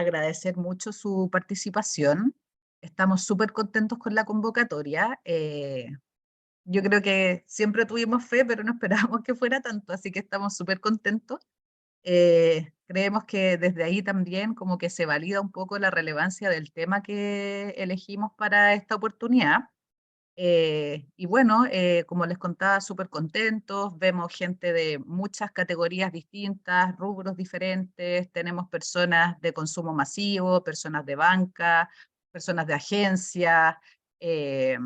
agradecer mucho su participación. Estamos súper contentos con la convocatoria. Yo creo que siempre tuvimos fe, pero no esperábamos que fuera tanto, así que estamos súper contentos. Creemos que desde ahí también como que se valida un poco la relevancia del tema que elegimos para esta oportunidad. Y bueno, como les contaba, súper contentos, vemos gente de muchas categorías distintas, rubros diferentes, tenemos personas de consumo masivo, personas de banca, personas de agencia, eh,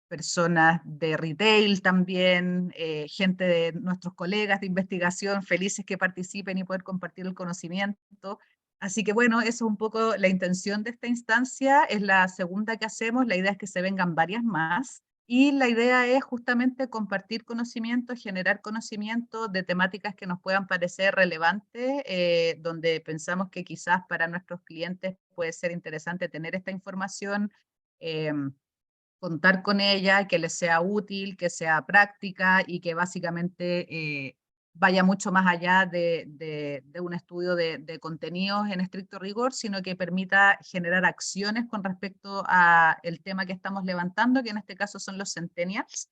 personas de retail también, gente de nuestros colegas de investigación, felices que participen y poder compartir el conocimiento. Así que bueno, eso es un poco la intención de esta instancia, es la segunda que hacemos, la idea es que se vengan varias más y la idea es justamente compartir conocimiento, generar conocimiento de temáticas que nos puedan parecer relevantes, donde pensamos que quizás para nuestros clientes puede ser interesante tener esta información. Contar con ella, que les sea útil, que sea práctica y que básicamente vaya mucho más allá de un estudio de contenidos en estricto rigor, sino que permita generar acciones con respecto a el tema que estamos levantando, que en este caso son los centennials.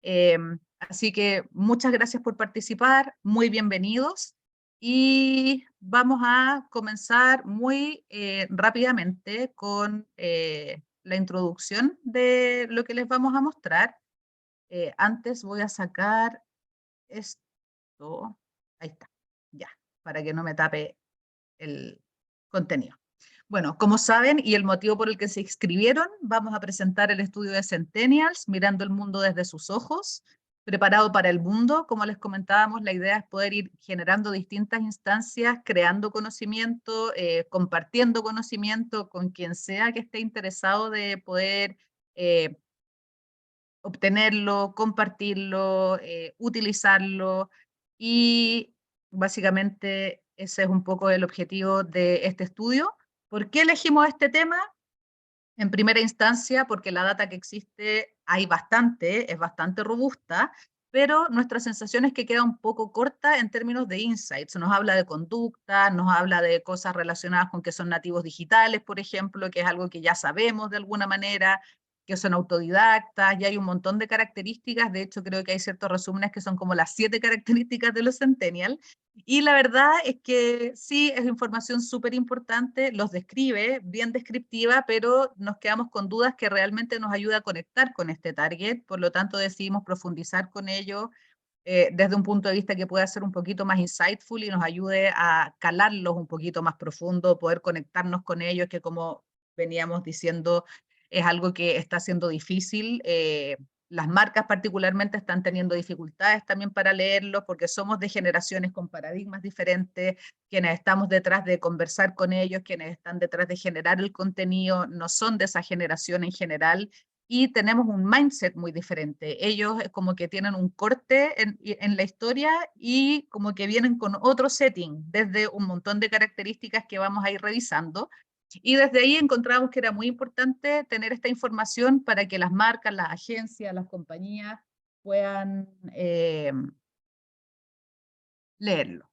Eh, Así que muchas gracias por participar, muy bienvenidos y vamos a comenzar muy rápidamente con la introducción de lo que les vamos a mostrar. Antes voy a sacar esto, ahí está, ya, para que no me tape el contenido. Bueno, como saben, y el motivo por el que se inscribieron, vamos a presentar el estudio de Centennials, mirando el mundo desde sus ojos, preparado para el mundo. Como les comentábamos, la idea es poder ir generando distintas instancias, creando conocimiento, compartiendo conocimiento con quien sea que esté interesado de poder eh, obtenerlo, compartirlo, utilizarlo y básicamente ese es un poco el objetivo de este estudio. ¿Por qué elegimos este tema? En primera instancia, porque la data que existe hay bastante, es bastante robusta, pero nuestra sensación es que queda un poco corta en términos de insights. Nos habla de conducta, nos habla de cosas relacionadas con que son nativos digitales, por ejemplo, que es algo que ya sabemos de alguna manera, que son autodidactas, y hay un montón de características. De hecho, creo que hay ciertos resúmenes que son como las 7 características de los centennials, y la verdad es que sí, es información súper importante, los describe, bien descriptiva, pero nos quedamos con dudas que realmente nos ayuda a conectar con este target, por lo tanto decidimos profundizar con ello desde un punto de vista que pueda ser un poquito más insightful y nos ayude a calarlos un poquito más profundo, poder conectarnos con ellos, que como veníamos diciendo, es algo que está siendo difícil. Las marcas particularmente están teniendo dificultades también para leerlos porque somos de generaciones con paradigmas diferentes, quienes estamos detrás de conversar con ellos, quienes están detrás de generar el contenido, no son de esa generación en general y tenemos un mindset muy diferente. Ellos como que tienen un corte en la historia y como que vienen con otro setting, desde un montón de características que vamos a ir revisando. Y desde ahí encontramos que era muy importante tener esta información para que las marcas, las agencias, las compañías puedan leerlo.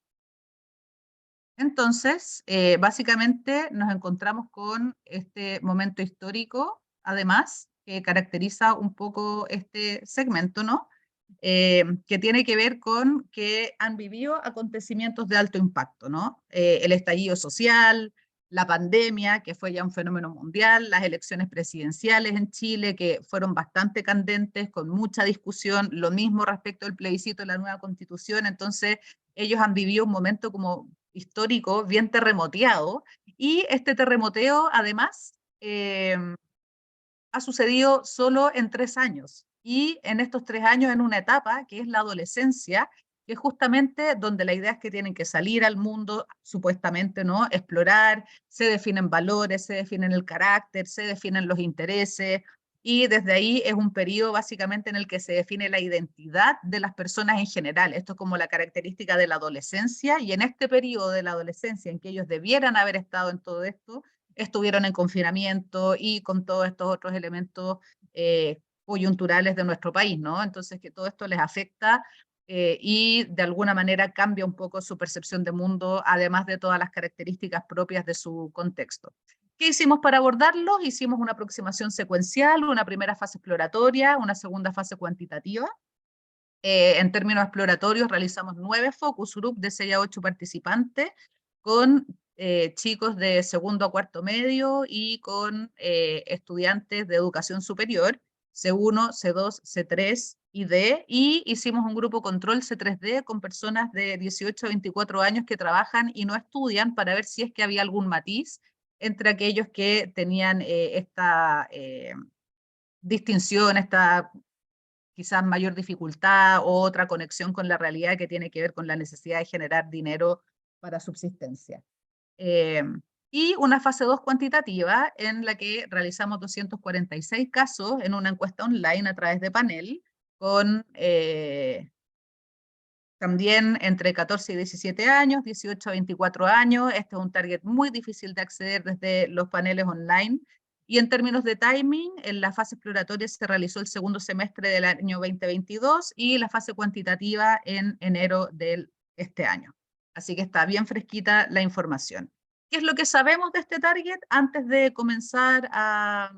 Entonces, básicamente nos encontramos con este momento histórico, además, que caracteriza un poco este segmento, ¿no? Que tiene que ver con que han vivido acontecimientos de alto impacto, ¿no? El estallido social, la pandemia, que fue ya un fenómeno mundial, las elecciones presidenciales en Chile, que fueron bastante candentes, con mucha discusión, lo mismo respecto al plebiscito de la nueva constitución, entonces ellos han vivido un momento como histórico bien terremoteado, y este terremoteo además ha sucedido solo en 3 años. Y en estos 3 años, en una etapa que es la adolescencia, que es justamente donde la idea es que tienen que salir al mundo, supuestamente, ¿no? Explorar, se definen valores, se definen el carácter, se definen los intereses, y desde ahí es un periodo básicamente en el que se define la identidad de las personas en general. Esto es como la característica de la adolescencia, y en este periodo de la adolescencia en que ellos debieran haber estado en todo esto, estuvieron en confinamiento y con todos estos otros elementos coyunturales de nuestro país, ¿no? Entonces, que todo esto les afecta y de alguna manera cambia un poco su percepción de mundo, además de todas las características propias de su contexto. ¿Qué hicimos para abordarlos? Hicimos una aproximación secuencial, una primera fase exploratoria, una segunda fase cuantitativa. En términos exploratorios, realizamos 9 focus group de 6 a 8 participantes con chicos de segundo a cuarto medio y con estudiantes de educación superior, C1, C2, C3 y D, y hicimos un grupo control C3D con personas de 18 a 24 años que trabajan y no estudian para ver si es que había algún matiz entre aquellos que tenían esta distinción, esta quizás mayor dificultad o otra conexión con la realidad que tiene que ver con la necesidad de generar dinero para subsistencia. Eh, y una fase 2 cuantitativa en la que realizamos 246 casos en una encuesta online a través de panel con también entre 14 y 17 años, 18 a 24 años. Este es un target muy difícil de acceder desde los paneles online. Y en términos de timing, en la fase exploratoria se realizó el segundo semestre del año 2022 y la fase cuantitativa en enero de este año. Así que está bien fresquita la información. ¿Qué es lo que sabemos de este target antes de comenzar a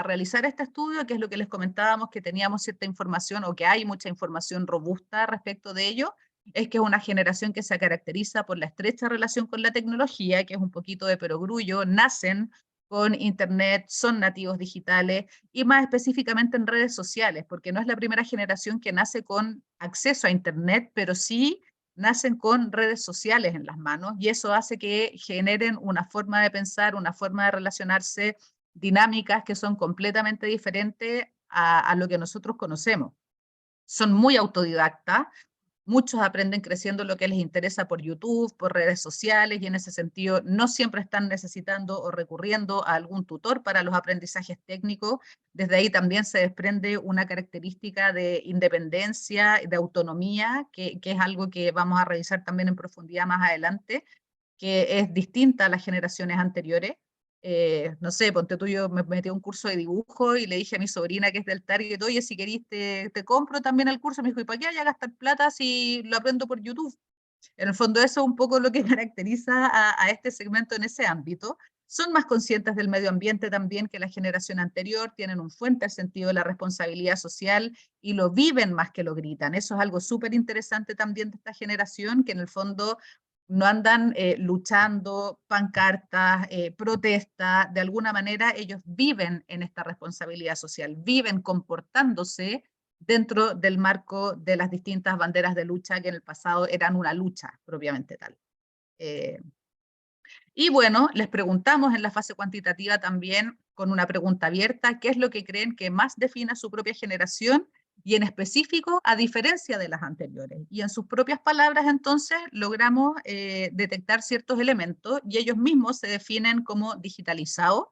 realizar este estudio? Que es lo que les comentábamos, que teníamos cierta información o que hay mucha información robusta respecto de ello, es que es una generación que se caracteriza por la estrecha relación con la tecnología, que es un poquito de perogrullo, nacen con Internet, son nativos digitales y más específicamente en redes sociales, porque no es la primera generación que nace con acceso a Internet, pero sí nacen con redes sociales en las manos y eso hace que generen una forma de pensar, una forma de relacionarse, dinámicas que son completamente diferentes a lo que nosotros conocemos. Son muy autodidactas, muchos aprenden creciendo lo que les interesa por YouTube, por redes sociales, y en ese sentido no siempre están necesitando o recurriendo a algún tutor para los aprendizajes técnicos. Desde ahí también se desprende una característica de independencia, de autonomía, que es algo que vamos a revisar también en profundidad más adelante, que es distinta a las generaciones anteriores. No sé, ponte tú, yo me metí a un curso de dibujo y le dije a mi sobrina que es del Target, oye, si querís te compro también el curso. Me dijo, ¿y para qué vaya a gastar plata si lo aprendo por YouTube? En el fondo eso es un poco lo que caracteriza a este segmento en ese ámbito. Son más conscientes del medio ambiente también que la generación anterior, tienen un fuerte sentido de la responsabilidad social y lo viven más que lo gritan. Eso es algo súper interesante también de esta generación, que en el fondo no andan luchando, pancartas, protestas, de alguna manera ellos viven en esta responsabilidad social, viven comportándose dentro del marco de las distintas banderas de lucha que en el pasado eran una lucha propiamente tal. Y bueno, les preguntamos en la fase cuantitativa también con una pregunta abierta, ¿qué es lo que creen que más define a su propia generación y en específico a diferencia de las anteriores? Y en sus propias palabras entonces logramos detectar ciertos elementos y ellos mismos se definen como digitalizados,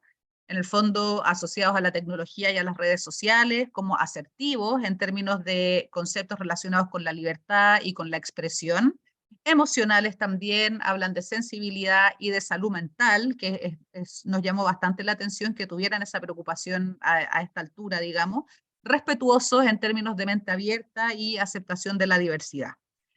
en el fondo asociados a la tecnología y a las redes sociales, como asertivos en términos de conceptos relacionados con la libertad y con la expresión, emocionales también, hablan de sensibilidad y de salud mental, que nos llamó bastante la atención que tuvieran esa preocupación a esta altura, digamos, respetuosos en términos de mente abierta y aceptación de la diversidad.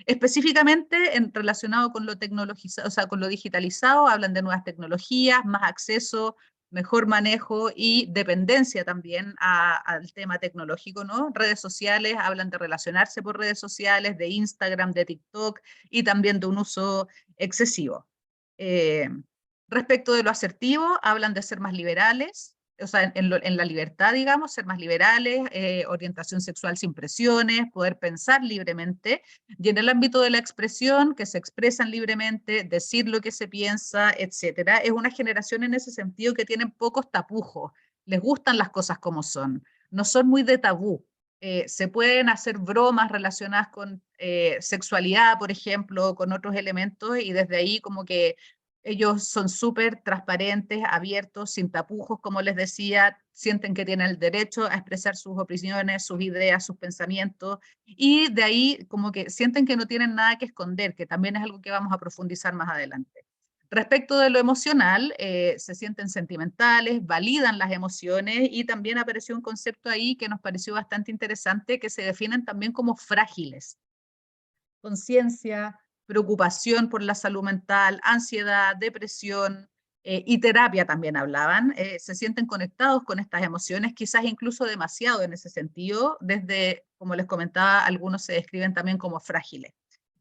Específicamente relacionado con lo tecnologizado, o sea, con lo digitalizado, hablan de nuevas tecnologías, más acceso, mejor manejo y dependencia también al tema tecnológico, ¿no? Redes sociales, hablan de relacionarse por redes sociales, de Instagram, de TikTok y también de un uso excesivo. Eh, Respecto de lo asertivo, hablan de ser más liberales, o sea, en la libertad, digamos, ser más liberales, orientación sexual sin presiones, poder pensar libremente, y en el ámbito de la expresión, que se expresan libremente, decir lo que se piensa, etcétera. Es una generación en ese sentido que tienen pocos tapujos, les gustan las cosas como son, no son muy de tabú. Se pueden hacer bromas relacionadas con sexualidad, por ejemplo, con otros elementos, y desde ahí como que ellos son súper transparentes, abiertos, sin tapujos, como les decía, sienten que tienen el derecho a expresar sus opiniones, sus ideas, sus pensamientos, y de ahí como que sienten que no tienen nada que esconder, que también es algo que vamos a profundizar más adelante. Respecto de lo emocional, se sienten sentimentales, validan las emociones y también apareció un concepto ahí que nos pareció bastante interesante, que se definen también como frágiles. conciencia, preocupación por la salud mental, ansiedad, depresión, y terapia también hablaban. Se sienten conectados con estas emociones, quizás incluso demasiado en ese sentido, desde, como les comentaba, algunos se describen también como frágiles.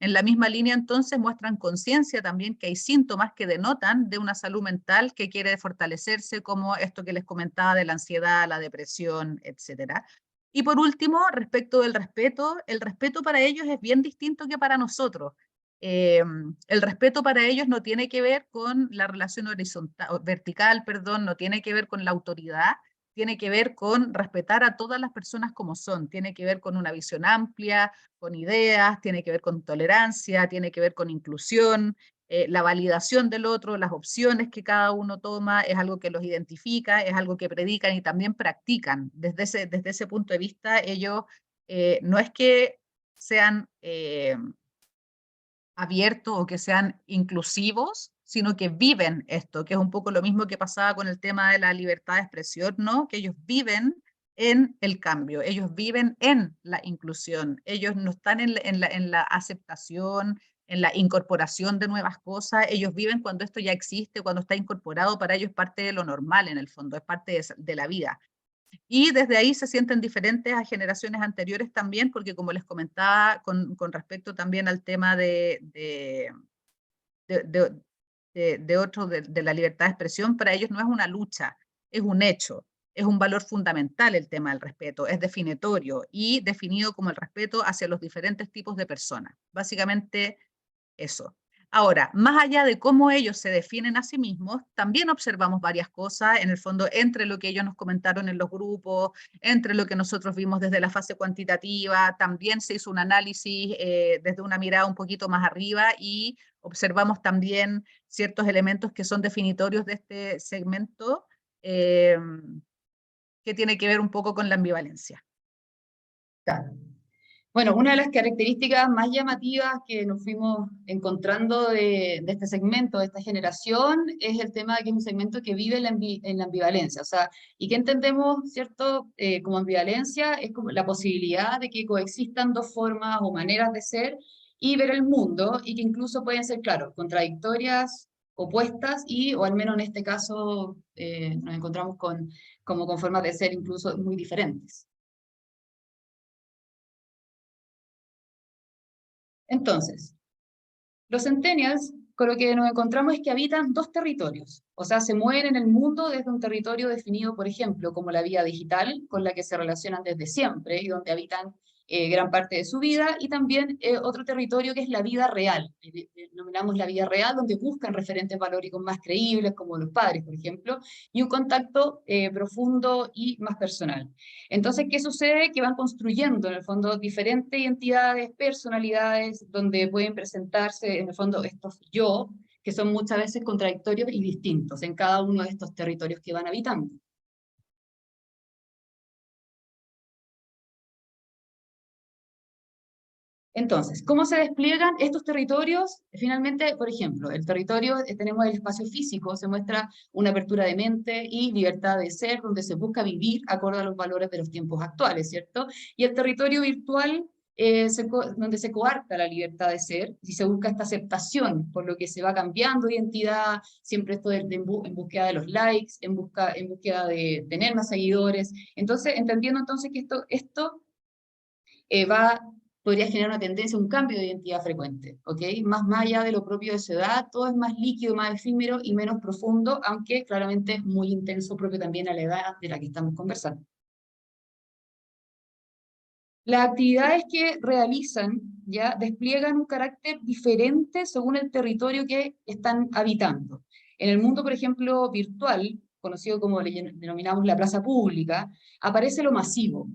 En la misma línea, entonces, muestran conciencia también que hay síntomas que denotan de una salud mental que quiere fortalecerse, como esto que les comentaba de la ansiedad, la depresión, etcétera. Y por último, respecto del respeto, el respeto para ellos es bien distinto que para nosotros. El respeto para ellos no tiene que ver con la relación horizontal, vertical, perdón, no tiene que ver con la autoridad, tiene que ver con respetar a todas las personas como son, tiene que ver con una visión amplia, con ideas, tiene que ver con tolerancia, tiene que ver con inclusión, la validación del otro, las opciones que cada uno toma, es algo que los identifica, es algo que predican y también practican. Desde ese punto de vista, ellos no es que sean abiertos o que sean inclusivos, sino que viven esto, que es un poco lo mismo que pasaba con el tema de la libertad de expresión, ¿no? Que ellos viven en el cambio, ellos viven en la inclusión, ellos no están en la aceptación, en la incorporación de nuevas cosas, ellos viven cuando esto ya existe, cuando está incorporado, para ellos es parte de lo normal en el fondo, es parte de la vida. Y desde ahí se sienten diferentes a generaciones anteriores también, porque como les comentaba con respecto también al tema de, de la libertad de expresión, para ellos no es una lucha, es un hecho, es un valor fundamental el tema del respeto, es definitorio y definido como el respeto hacia los diferentes tipos de personas. Básicamente eso. Ahora, más allá de cómo ellos se definen a sí mismos, también observamos varias cosas, en el fondo, entre lo que ellos nos comentaron en los grupos, entre lo que nosotros vimos desde la fase cuantitativa, también se hizo un análisis desde una mirada un poquito más arriba y observamos también ciertos elementos que son definitorios de este segmento, eh, que tiene que ver un poco con la ambivalencia. Claro. Bueno, una de las características más llamativas que nos fuimos encontrando de este segmento, de esta generación, es el tema de que es un segmento que vive en la ambivalencia. O sea, ¿y qué entendemos, cierto, como ambivalencia? Es como la posibilidad de que coexistan dos formas o maneras de ser y ver el mundo, y que incluso pueden ser, claro, contradictorias, opuestas, y, o al menos en este caso, nos encontramos como con formas de ser incluso muy diferentes. Entonces, los centennials, con lo que nos encontramos es que habitan dos territorios, o sea, se mueven en el mundo desde un territorio definido, por ejemplo, como la vía digital, con la que se relacionan desde siempre y donde habitan gran parte de su vida, y también otro territorio que es la vida real, denominamos la vida real, donde buscan referentes valóricos más creíbles, como los padres, por ejemplo, y un contacto profundo y más personal. Entonces, ¿qué sucede? Que van construyendo, en el fondo, diferentes identidades, personalidades, donde pueden presentarse, en el fondo, estos yo, que son muchas veces contradictorios y distintos en cada uno de estos territorios que van habitando. Entonces, ¿cómo se despliegan estos territorios? Finalmente, por ejemplo, el territorio, tenemos el espacio físico, se muestra una apertura de mente y libertad de ser, donde se busca vivir acorde a los valores de los tiempos actuales, ¿cierto? Y el territorio virtual, donde se coarta la libertad de ser, y se busca esta aceptación, por lo que se va cambiando de identidad, siempre esto en búsqueda de los likes, en búsqueda de tener más seguidores. Entonces, entendiendo entonces que esto podría generar una tendencia, un cambio de identidad frecuente, ¿ok? Más allá de lo propio de su edad, todo es más líquido, más efímero y menos profundo, aunque claramente es muy intenso propio también a la edad de la que estamos conversando. Las actividades que realizan ya despliegan un carácter diferente según el territorio que están habitando. En el mundo, por ejemplo, virtual, conocido como le denominamos la plaza pública, aparece lo masivo,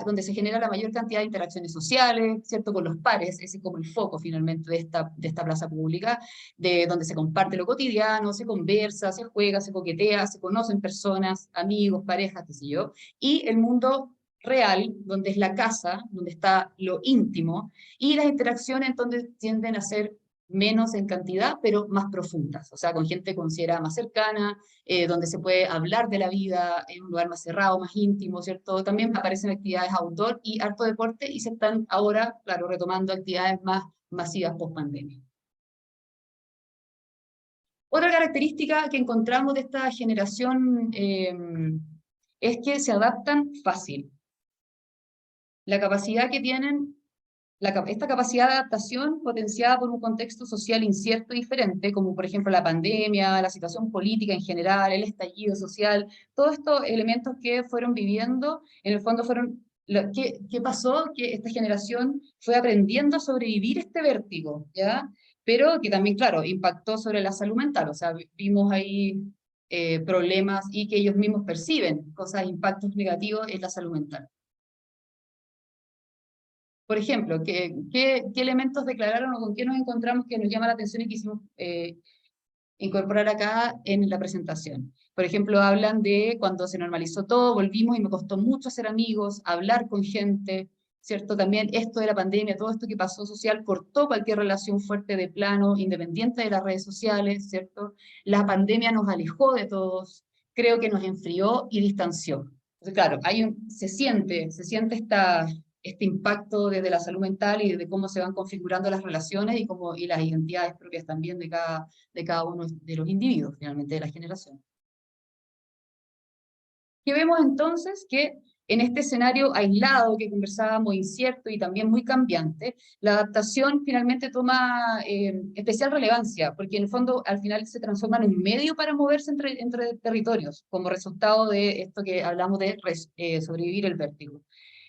donde se genera la mayor cantidad de interacciones sociales, ¿cierto? Con los pares, ese es como el foco finalmente de esta plaza pública, de donde se comparte lo cotidiano, se conversa, se juega, se coquetea, se conocen personas, amigos, parejas, qué sé yo, y el mundo real, donde es la casa, donde está lo íntimo, y las interacciones entonces tienden a ser menos en cantidad, pero más profundas, o sea, con gente considerada más cercana, donde se puede hablar de la vida en un lugar más cerrado, más íntimo, ¿cierto? También aparecen actividades outdoor y harto deporte, y se están ahora, claro, retomando actividades más masivas post-pandemia. Otra característica que encontramos de esta generación es que se adaptan fácil. La capacidad que tienen, esta capacidad de adaptación potenciada por un contexto social incierto y diferente, como por ejemplo la pandemia, la situación política en general, el estallido social, todos estos elementos que fueron viviendo, en el fondo fueron, ¿qué pasó? Que esta generación fue aprendiendo a sobrevivir este vértigo, ¿ya? Pero que también, claro, impactó sobre la salud mental, o sea, vimos ahí problemas y que ellos mismos perciben, cosas, impactos negativos en la salud mental. Por ejemplo, ¿qué elementos declararon o con qué nos encontramos que nos llama la atención y quisimos incorporar acá en la presentación? Por ejemplo, hablan de cuando se normalizó todo, volvimos y me costó mucho hacer amigos, hablar con gente, ¿cierto? También esto de la pandemia, todo esto que pasó social, cortó cualquier relación fuerte de plano, independiente de las redes sociales, ¿cierto? La pandemia nos alejó de todos, creo que nos enfrió y distanció. Entonces, claro, se siente este impacto desde la salud mental y de cómo se van configurando las relaciones y las identidades propias también de cada uno de los individuos, finalmente, de la generación. ¿Qué vemos entonces? Que en este escenario aislado que conversábamos, incierto y también muy cambiante, la adaptación finalmente toma especial relevancia, porque en el fondo al final se transforma en un medio para moverse entre territorios, como resultado de esto que hablamos de sobrevivir el vértigo.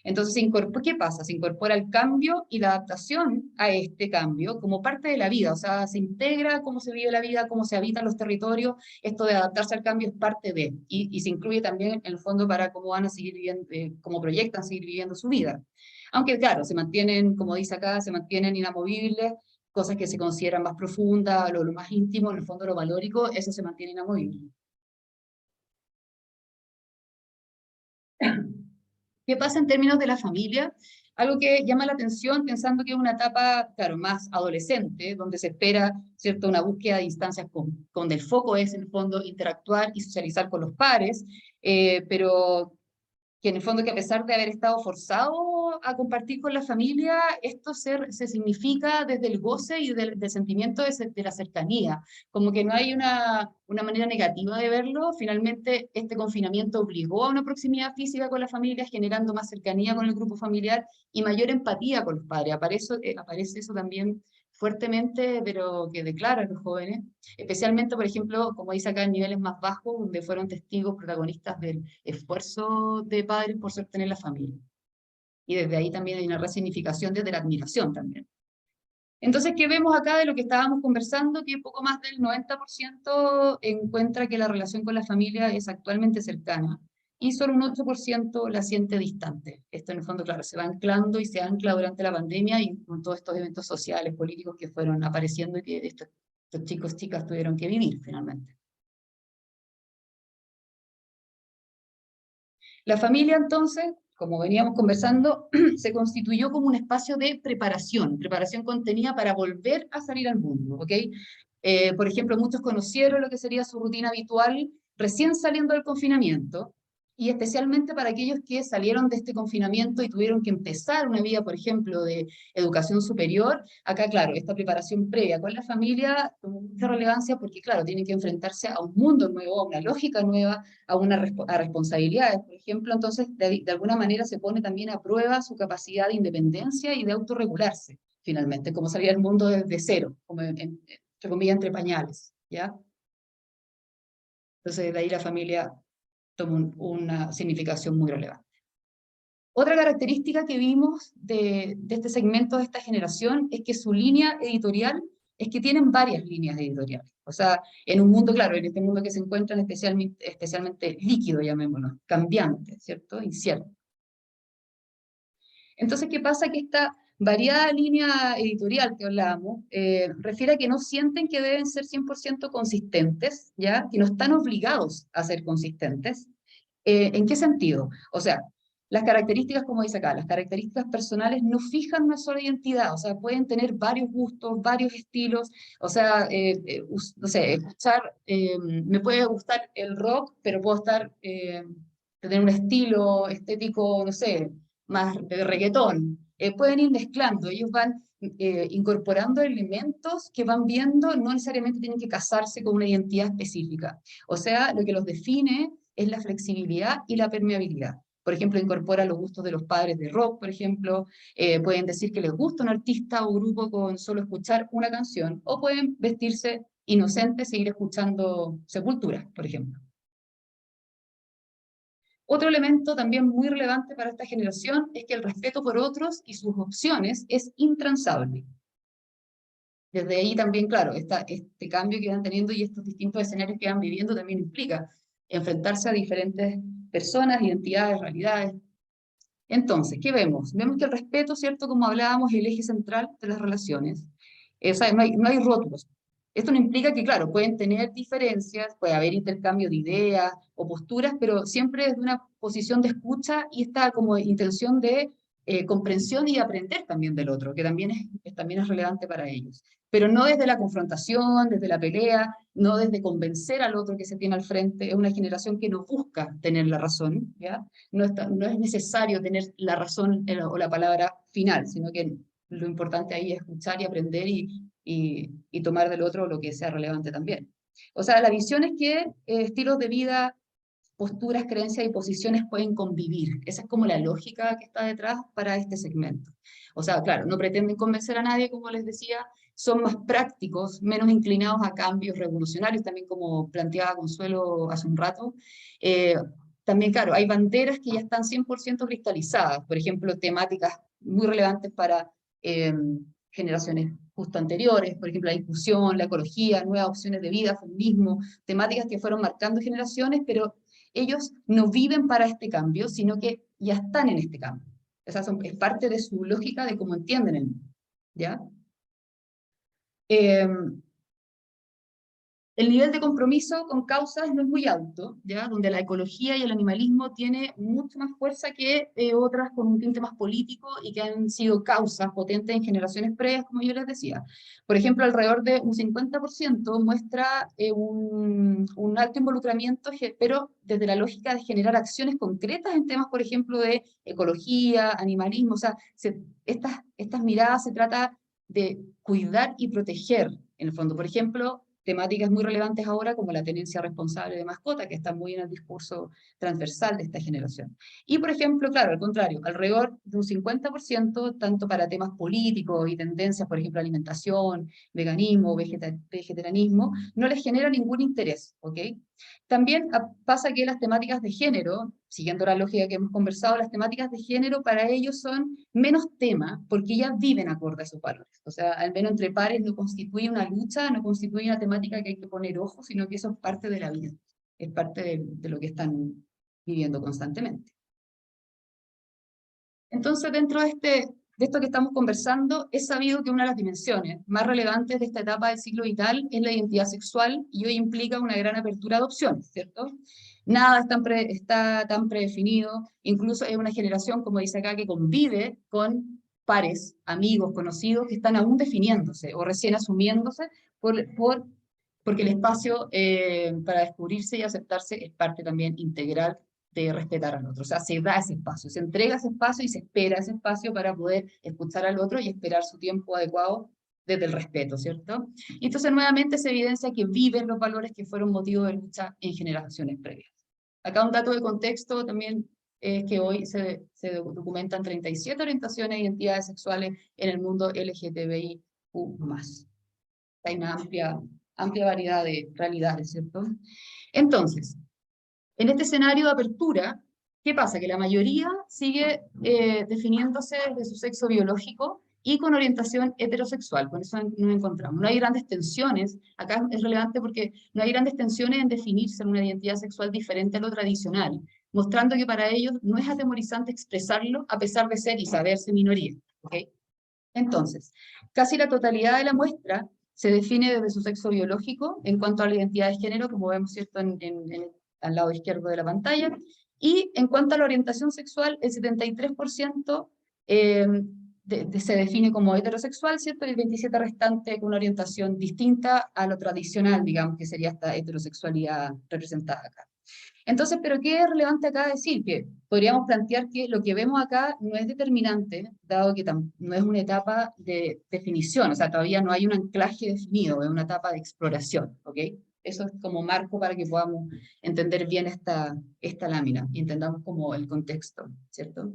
Entonces, ¿qué pasa? Se incorpora el cambio y la adaptación a este cambio como parte de la vida, o sea, se integra cómo se vive la vida, cómo se habitan los territorios, esto de adaptarse al cambio es parte de, y se incluye también en el fondo para cómo van a seguir viviendo, cómo proyectan seguir viviendo su vida. Aunque claro, se mantienen, como dice acá, se mantienen inamovibles, cosas que se consideran más profundas, lo más íntimo, en el fondo lo valórico, eso se mantiene inamovible. ¿Qué pasa en términos de la familia? Algo que llama la atención pensando que es una etapa, claro, más adolescente, donde se espera, ¿cierto?, una búsqueda de instancias donde el foco es, en el fondo, interactuar y socializar con los pares, pero que en el fondo que a pesar de haber estado forzado a compartir con la familia, esto se significa desde el goce y del sentimiento de la cercanía, como que no hay una manera negativa de verlo. Finalmente este confinamiento obligó a una proximidad física con la familia, generando más cercanía con el grupo familiar y mayor empatía con los padres. Aparece eso también fuertemente, pero que declaran los jóvenes, especialmente, por ejemplo, como dice acá, en niveles más bajos, donde fueron testigos protagonistas del esfuerzo de padres por sostener la familia. Y desde ahí también hay una resignificación desde la admiración también. Entonces, ¿qué vemos acá de lo que estábamos conversando? Que poco más del 90% encuentra que la relación con la familia es actualmente cercana y solo un 8% la siente distante. Esto en el fondo, claro, se va anclando y se ancla durante la pandemia y con todos estos eventos sociales, políticos que fueron apareciendo y que estos chicos, chicas tuvieron que vivir finalmente. La familia, entonces, como veníamos conversando, se constituyó como un espacio de preparación contenida para volver a salir al mundo, ¿ok? Por ejemplo, muchos conocieron lo que sería su rutina habitual recién saliendo del confinamiento, y especialmente para aquellos que salieron de este confinamiento y tuvieron que empezar una vida, por ejemplo, de educación superior. Acá, claro, esta preparación previa con la familia tuvo mucha relevancia porque, claro, tienen que enfrentarse a un mundo nuevo, a una lógica nueva, a responsabilidades, por ejemplo. Entonces, de alguna manera se pone también a prueba su capacidad de independencia y de autorregularse, finalmente, como salir al mundo desde cero, como entre comillas, entre pañales, ¿ya? Entonces, de ahí la familia toma una significación muy relevante. Otra característica que vimos de este segmento, de esta generación, es que su línea editorial es que tienen varias líneas editoriales. O sea, en un mundo, claro, en este mundo que se encuentran especialmente líquido, llamémoslo, cambiante, ¿cierto? Incierto. Entonces, ¿qué pasa? Que esta variada línea editorial que hablábamos refiere a que no sienten que deben ser 100% consistentes, ¿ya? Que no están obligados a ser consistentes. ¿En qué sentido? O sea, Las características, como dice acá, las características personales no fijan una sola identidad, o sea, pueden tener varios gustos, varios estilos, o sea, no sé, escuchar, me puede gustar el rock, pero puedo tener un estilo estético, no sé, más de reggaetón. Pueden ir mezclando, ellos van incorporando elementos que van viendo, no necesariamente tienen que casarse con una identidad específica. O sea, lo que los define es la flexibilidad y la permeabilidad. Por ejemplo, incorpora los gustos de los padres de rock, por ejemplo, pueden decir que les gusta un artista o grupo con solo escuchar una canción, o pueden vestirse inocentes, seguir escuchando Sepultura, por ejemplo. Otro elemento también muy relevante para esta generación es que el respeto por otros y sus opciones es intransable. Desde ahí también, claro, este cambio que van teniendo y estos distintos escenarios que van viviendo también implica enfrentarse a diferentes personas, identidades, realidades. Entonces, ¿qué vemos? Vemos que el respeto, ¿cierto? Como hablábamos, es el eje central de las relaciones. O sea, no hay rótulos. Esto no implica que, claro, pueden tener diferencias, puede haber intercambio de ideas o posturas, pero siempre desde una posición de escucha y esta como intención de comprensión y aprender también del otro, que también también es relevante para ellos. Pero no desde la confrontación, desde la pelea, no desde convencer al otro que se tiene al frente. Es una generación que no busca tener la razón, ¿ya? No es necesario tener la razón o la palabra final, sino que lo importante ahí es escuchar y aprender y tomar del otro lo que sea relevante también. O sea, la visión es que estilos de vida, posturas, creencias y posiciones pueden convivir. Esa es como la lógica que está detrás para este segmento. O sea, claro, no pretenden convencer a nadie, como les decía, son más prácticos, menos inclinados a cambios revolucionarios, también como planteaba Consuelo hace un rato. También, claro, hay banderas que ya están 100% cristalizadas, por ejemplo, temáticas muy relevantes para generaciones justo anteriores, por ejemplo, la inclusión, la ecología, nuevas opciones de vida, feminismo, temáticas que fueron marcando generaciones, pero ellos no viven para este cambio, sino que ya están en este cambio. Es parte de su lógica de cómo entienden el mundo, ¿ya? El nivel de compromiso con causas no es muy alto, ¿ya? Donde la ecología y el animalismo tiene mucho más fuerza que otras con un tinte más político y que han sido causas potentes en generaciones previas, como yo les decía. Por ejemplo, alrededor de un 50% muestra un alto involucramiento, pero desde la lógica de generar acciones concretas en temas, por ejemplo, de ecología, animalismo. O sea, estas miradas se trata de cuidar y proteger, en el fondo. Por ejemplo, temáticas muy relevantes ahora como la tenencia responsable de mascota, que está muy en el discurso transversal de esta generación. Y, por ejemplo, claro, al contrario, alrededor de un 50%, tanto para temas políticos y tendencias, por ejemplo, alimentación, veganismo, vegetarianismo, no les genera ningún interés, ¿ok? También pasa que las temáticas de género, siguiendo la lógica que hemos conversado, las temáticas de género para ellos son menos tema porque ya viven acorde a sus valores. O sea, al menos entre pares no constituye una lucha, no constituye una temática que hay que poner ojo, sino que eso es parte de la vida, es parte de lo que están viviendo constantemente. Entonces, dentro de esto que estamos conversando, es sabido que una de las dimensiones más relevantes de esta etapa del ciclo vital es la identidad sexual y hoy implica una gran apertura de opciones, ¿cierto? Nada está tan predefinido, incluso es una generación, como dice acá, que convive con pares, amigos, conocidos, que están aún definiéndose o recién asumiéndose porque el espacio para descubrirse y aceptarse es parte también integral de respetar al otro. O sea, se da ese espacio, se entrega ese espacio y se espera ese espacio para poder escuchar al otro y esperar su tiempo adecuado desde el respeto, ¿cierto? Y entonces nuevamente se evidencia que viven los valores que fueron motivo de lucha en generaciones previas. Acá un dato de contexto también es que hoy se documentan 37 orientaciones e identidades sexuales en el mundo LGTBIQ+. Hay una amplia variedad de realidades, ¿cierto? Entonces, en este escenario de apertura, ¿qué pasa? Que la mayoría sigue definiéndose desde su sexo biológico y con orientación heterosexual, con eso nos encontramos. No hay grandes tensiones, acá es relevante porque no hay grandes tensiones en definirse en una identidad sexual diferente a lo tradicional, mostrando que para ellos no es atemorizante expresarlo a pesar de ser y saberse minoría. ¿Okay? Entonces, casi la totalidad de la muestra se define desde su sexo biológico en cuanto a la identidad de género, como vemos, ¿cierto?, al lado izquierdo de la pantalla, Y en cuanto a la orientación sexual, el 73% se define como heterosexual, ¿cierto? Y el 27% restante con una orientación distinta a lo tradicional, digamos, que sería esta heterosexualidad representada acá. Entonces, ¿pero qué es relevante acá decir? Que podríamos plantear que lo que vemos acá no es determinante, dado que no es una etapa de definición, o sea, todavía no hay un anclaje definido, es una etapa de exploración, ¿ok? Eso es como marco para que podamos entender bien esta lámina y entendamos como el contexto, ¿cierto?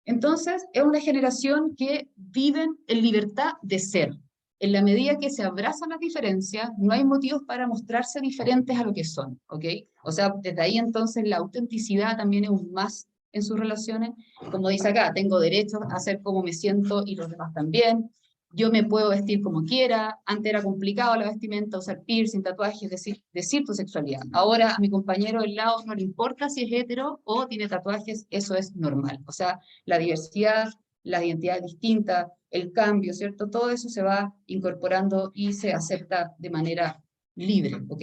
Entonces, es una generación que viven en libertad de ser. En la medida que se abrazan las diferencias, no hay motivos para mostrarse diferentes a lo que son, ¿ok? O sea, desde ahí entonces la autenticidad también es un más en sus relaciones. Como dice acá, tengo derecho a ser como me siento y los demás también. Yo me puedo vestir como quiera. Antes era complicado la vestimenta, usar piercing, tatuajes, decir tu sexualidad. Ahora a mi compañero del lado no le importa si es hetero o tiene tatuajes, eso es normal. O sea, la diversidad, las identidades distintas, el cambio, ¿cierto? Todo eso se va incorporando y se acepta de manera libre, ¿ok?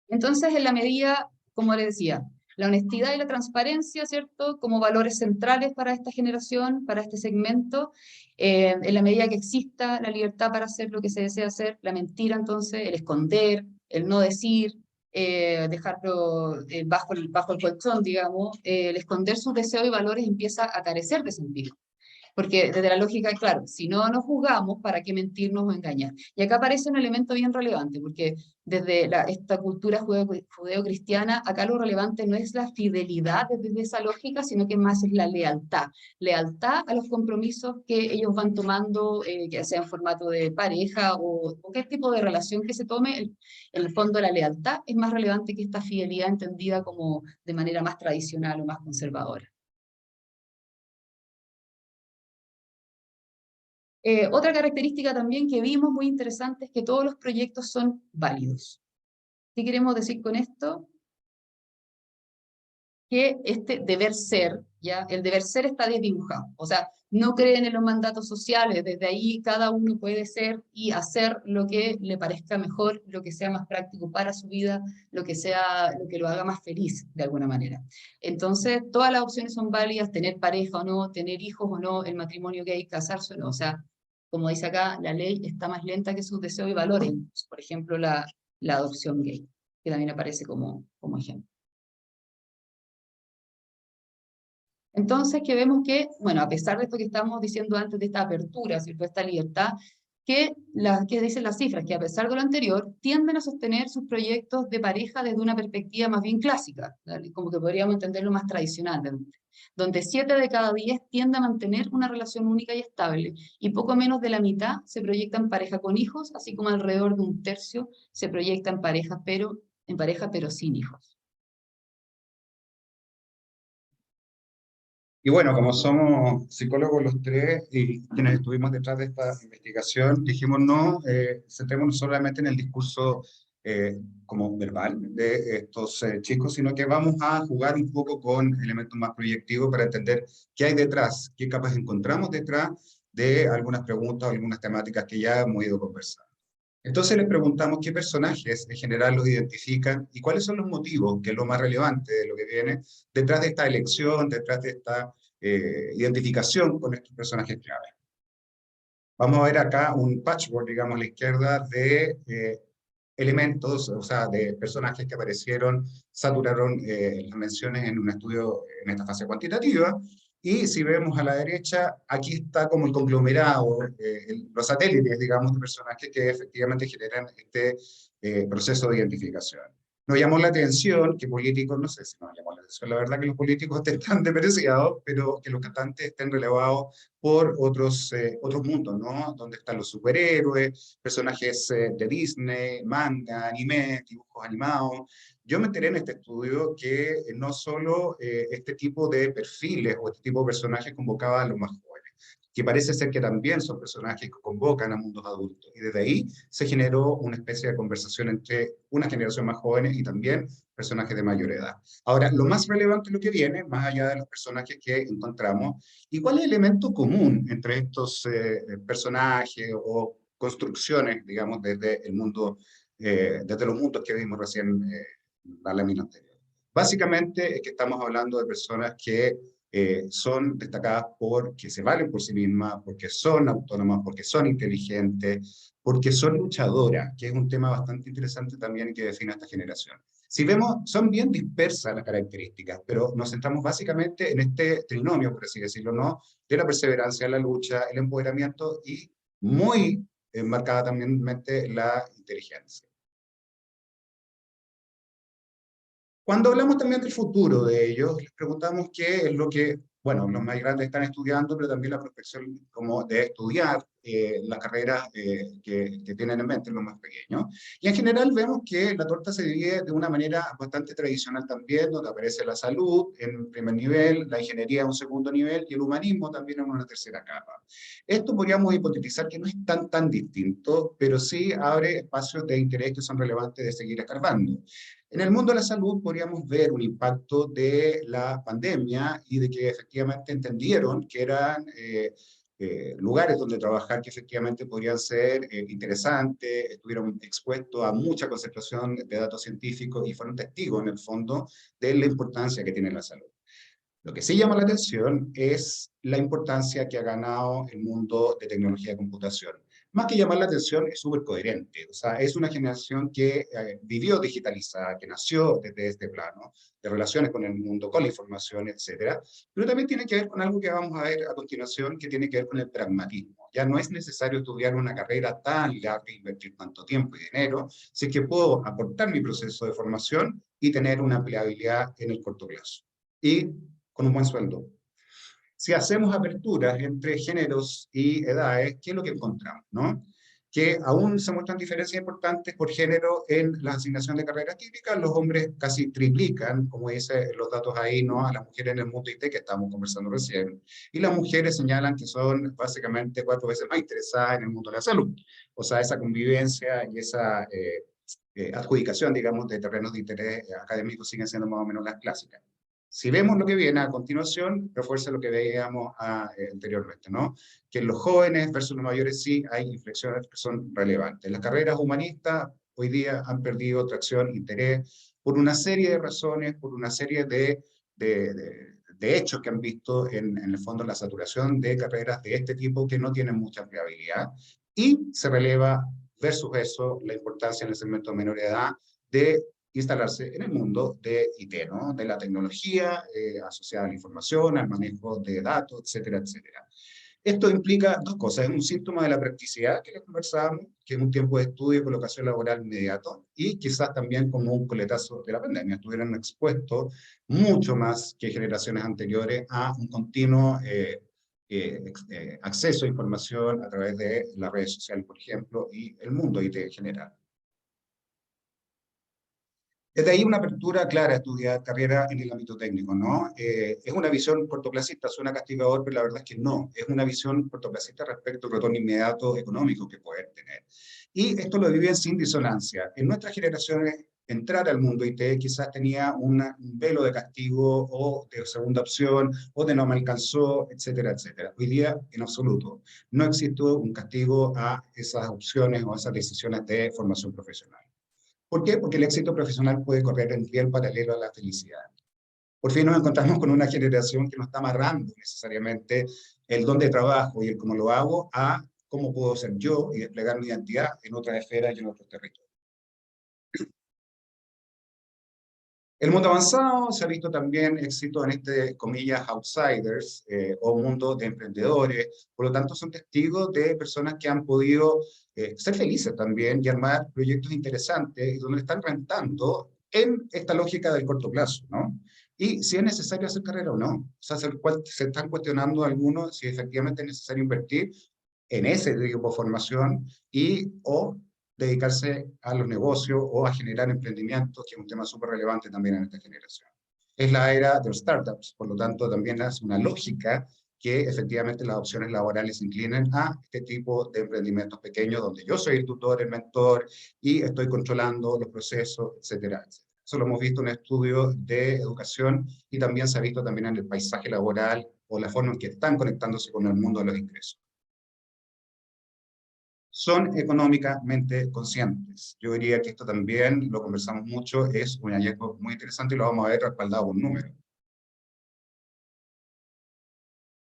Entonces, en la medida, como les decía, la honestidad y la transparencia, ¿cierto? Como valores centrales para esta generación, para este segmento, en la medida que exista la libertad para hacer lo que se desea hacer, la mentira, entonces, el esconder, el no decir, dejarlo bajo el colchón, digamos, el esconder sus deseos y valores empieza a carecer de sentido. Porque desde la lógica, claro, si no nos juzgamos, ¿para qué mentirnos o engañar? Y acá aparece un elemento bien relevante, porque desde esta cultura judeo-cristiana, acá lo relevante no es la fidelidad desde esa lógica, sino que más es la lealtad. Lealtad a los compromisos que ellos van tomando, ya sea en formato de pareja o cualquier tipo de relación que se tome. En el fondo, la lealtad es más relevante que esta fidelidad entendida como de manera más tradicional o más conservadora. Otra característica también que vimos muy interesante es que todos los proyectos son válidos. ¿Qué queremos decir con esto? Que este deber ser, ¿ya? El deber ser está desdibujado. O sea, no creen en los mandatos sociales, desde ahí cada uno puede ser y hacer lo que le parezca mejor, lo que sea más práctico para su vida, lo que lo haga más feliz de alguna manera. Entonces, todas las opciones son válidas, tener pareja o no, tener hijos o no, el matrimonio gay, casarse o no. O sea, como dice acá, la ley está más lenta que sus deseos y valores. Por ejemplo, la adopción gay, que también aparece como ejemplo. Entonces, que vemos que, bueno, a pesar de esto que estábamos diciendo antes de esta apertura, ¿cierto? Esta libertad, que dicen las cifras, que a pesar de lo anterior, tienden a sostener sus proyectos de pareja desde una perspectiva más bien clásica, ¿vale? Como que podríamos entenderlo más tradicional, donde 7 de cada 10 tienden a mantener una relación única y estable, y poco menos de la mitad se proyecta en pareja con hijos, así como alrededor de un tercio se proyecta en pareja, pero sin hijos. Y bueno, como somos psicólogos los tres y quienes estuvimos detrás de esta investigación, dijimos no, centrémonos solamente en el discurso como verbal de estos chicos, sino que vamos a jugar un poco con elementos más proyectivos para entender qué hay detrás, qué capas encontramos detrás de algunas preguntas o algunas temáticas que ya hemos ido conversando. Entonces les preguntamos qué personajes en general los identifican y cuáles son los motivos, que es lo más relevante de lo que viene, detrás de esta elección, detrás de esta identificación con estos personajes clave. Vamos a ver acá un patchwork, digamos, a la izquierda de elementos, o sea, de personajes que aparecieron, saturaron las menciones en un estudio en esta fase cuantitativa. Y si vemos a la derecha, aquí está como el conglomerado, los satélites, digamos, de personajes que efectivamente generan este proceso de identificación. Nos llamó la atención que políticos, no sé si nos llamó la atención, la verdad que los políticos están depreciados, pero que los cantantes estén relevados por otros mundos, ¿no? Donde están los superhéroes, personajes de Disney, manga, anime, dibujos animados. Yo me enteré en este estudio que no solo este tipo de perfiles o este tipo de personajes convocaban a los más jóvenes, que parece ser que también son personajes que convocan a mundos adultos. Y desde ahí se generó una especie de conversación entre una generación más joven y también personajes de mayor edad. Ahora, lo más relevante es lo que viene, más allá de los personajes que encontramos, y cuál es el elemento común entre estos personajes o construcciones, digamos, desde el mundo desde los mundos que vimos recién en la lámina anterior. Básicamente es que estamos hablando de personas que son destacadas porque se valen por sí mismas, porque son autónomas, porque son inteligentes, porque son luchadoras, que es un tema bastante interesante también que define a esta generación. Si vemos, son bien dispersas las características, pero nos centramos básicamente en este trinomio, por así decirlo, ¿no? De la perseverancia, la lucha, el empoderamiento y muy marcada también la inteligencia. Cuando hablamos también del futuro de ellos, les preguntamos qué es lo que, bueno, los más grandes están estudiando, pero también la prospección como de estudiar las carreras que tienen en mente los más pequeños. Y en general vemos que la torta se divide de una manera bastante tradicional también, donde aparece la salud en primer nivel, la ingeniería en un segundo nivel y el humanismo también en una tercera capa. Esto podríamos hipotetizar que no es tan distinto, pero sí abre espacios de interés que son relevantes de seguir escarbando. En el mundo de la salud podríamos ver un impacto de la pandemia y de que efectivamente entendieron que eran lugares donde trabajar que efectivamente podrían ser interesantes, estuvieron expuestos a mucha concentración de datos científicos y fueron testigos en el fondo de la importancia que tiene la salud. Lo que sí llama la atención es la importancia que ha ganado el mundo de tecnología de computación. Más que llamar la atención, es súper coherente. O sea, es una generación que vivió digitalizada, que nació desde este plano, de relaciones con el mundo, con la información, etcétera. Pero también tiene que ver con algo que vamos a ver a continuación, que tiene que ver con el pragmatismo. Ya no es necesario estudiar una carrera tan larga e invertir tanto tiempo y dinero, si es que puedo aportar mi proceso de formación y tener una empleabilidad en el corto plazo. Y con un buen sueldo. Si hacemos aperturas entre géneros y edades, ¿qué es lo que encontramos? ¿No? Que aún se muestran diferencias importantes por género en la asignación de carreras típicas. Los hombres casi triplican, como dicen los datos ahí, ¿no? A las mujeres en el mundo IT que estamos conversando recién. Y las mujeres señalan que son básicamente 4 veces más interesadas en el mundo de la salud. O sea, esa convivencia y esa adjudicación, digamos, de terrenos de interés académico siguen siendo más o menos las clásicas. Si vemos lo que viene a continuación, refuerza lo que veíamos anteriormente, ¿no? Que en los jóvenes versus los mayores sí hay inflexiones que son relevantes. Las carreras humanistas hoy día han perdido tracción, interés, por una serie de razones, por una serie de hechos que han visto en el fondo la saturación de carreras de este tipo que no tienen mucha empleabilidad. Y se releva versus eso la importancia en el segmento de menor edad de instalarse en el mundo de IT, ¿no? De la tecnología asociada a la información, al manejo de datos, etcétera, etcétera. Esto implica 2 cosas. Es un síntoma de la practicidad que les conversábamos, que es un tiempo de estudio y colocación laboral inmediato, y quizás también como un coletazo de la pandemia. Estuvieron expuestos mucho más que generaciones anteriores a un continuo acceso a información a través de las redes sociales, por ejemplo, y el mundo IT en general. Desde ahí una apertura clara a estudiar carrera en el ámbito técnico, ¿no? Es una visión cortoplacista, suena castigador, pero la verdad es que no. Es una visión cortoplacista respecto al retorno inmediato económico que pueden tener. Y esto lo viven sin disonancia. En nuestras generaciones, entrar al mundo IT quizás tenía un velo de castigo o de segunda opción o de no me alcanzó, etcétera, etcétera. Hoy día, en absoluto, no existe un castigo a esas opciones o a esas decisiones de formación profesional. ¿Por qué? Porque el éxito profesional puede correr en riel paralelo a la felicidad. Por fin nos encontramos con una generación que no está amarrando necesariamente el dónde trabajo y el cómo lo hago a cómo puedo ser yo y desplegar mi identidad en otras esferas y en otros territorios. El mundo avanzado se ha visto también éxito en comillas, outsiders o mundo de emprendedores. Por lo tanto, son testigos de personas que han podido ser felices también y armar proyectos interesantes y donde están rentando en esta lógica del corto plazo, ¿no? Y si es necesario hacer carrera o no. O sea, se están cuestionando algunos si efectivamente es necesario invertir en ese tipo de formación o dedicarse a los negocios o a generar emprendimientos, que es un tema súper relevante también en esta generación. Es la era de los startups, por lo tanto también es una lógica que efectivamente las opciones laborales se inclinen a este tipo de emprendimientos pequeños, donde yo soy el tutor, el mentor, y estoy controlando los procesos, etcétera, etcétera. Eso lo hemos visto en estudios de educación y también se ha visto también en el paisaje laboral o la forma en que están conectándose con el mundo de los ingresos. son económicamente conscientes. Yo diría que esto también, lo conversamos mucho, es un hallazgo muy interesante y lo vamos a ver respaldado por números.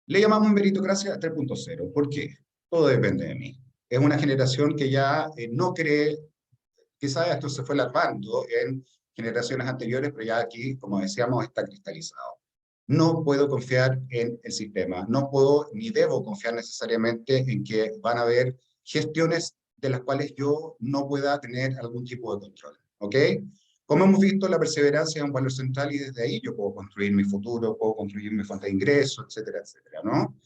Le llamamos meritocracia 3.0. ¿Por qué? Todo depende de mí. Es una generación que ya no cree, quizás esto se fue larvando en generaciones anteriores, pero ya aquí, como decíamos, está cristalizado. No puedo confiar en el sistema, no puedo ni debo confiar necesariamente en que van a haber gestiones de las cuales yo no pueda tener algún tipo de control, ¿ok? Como hemos visto, la perseverancia es un valor central y desde ahí yo puedo construir mi futuro, puedo construir mi fuente de ingresos, etcétera, etcétera, ¿no?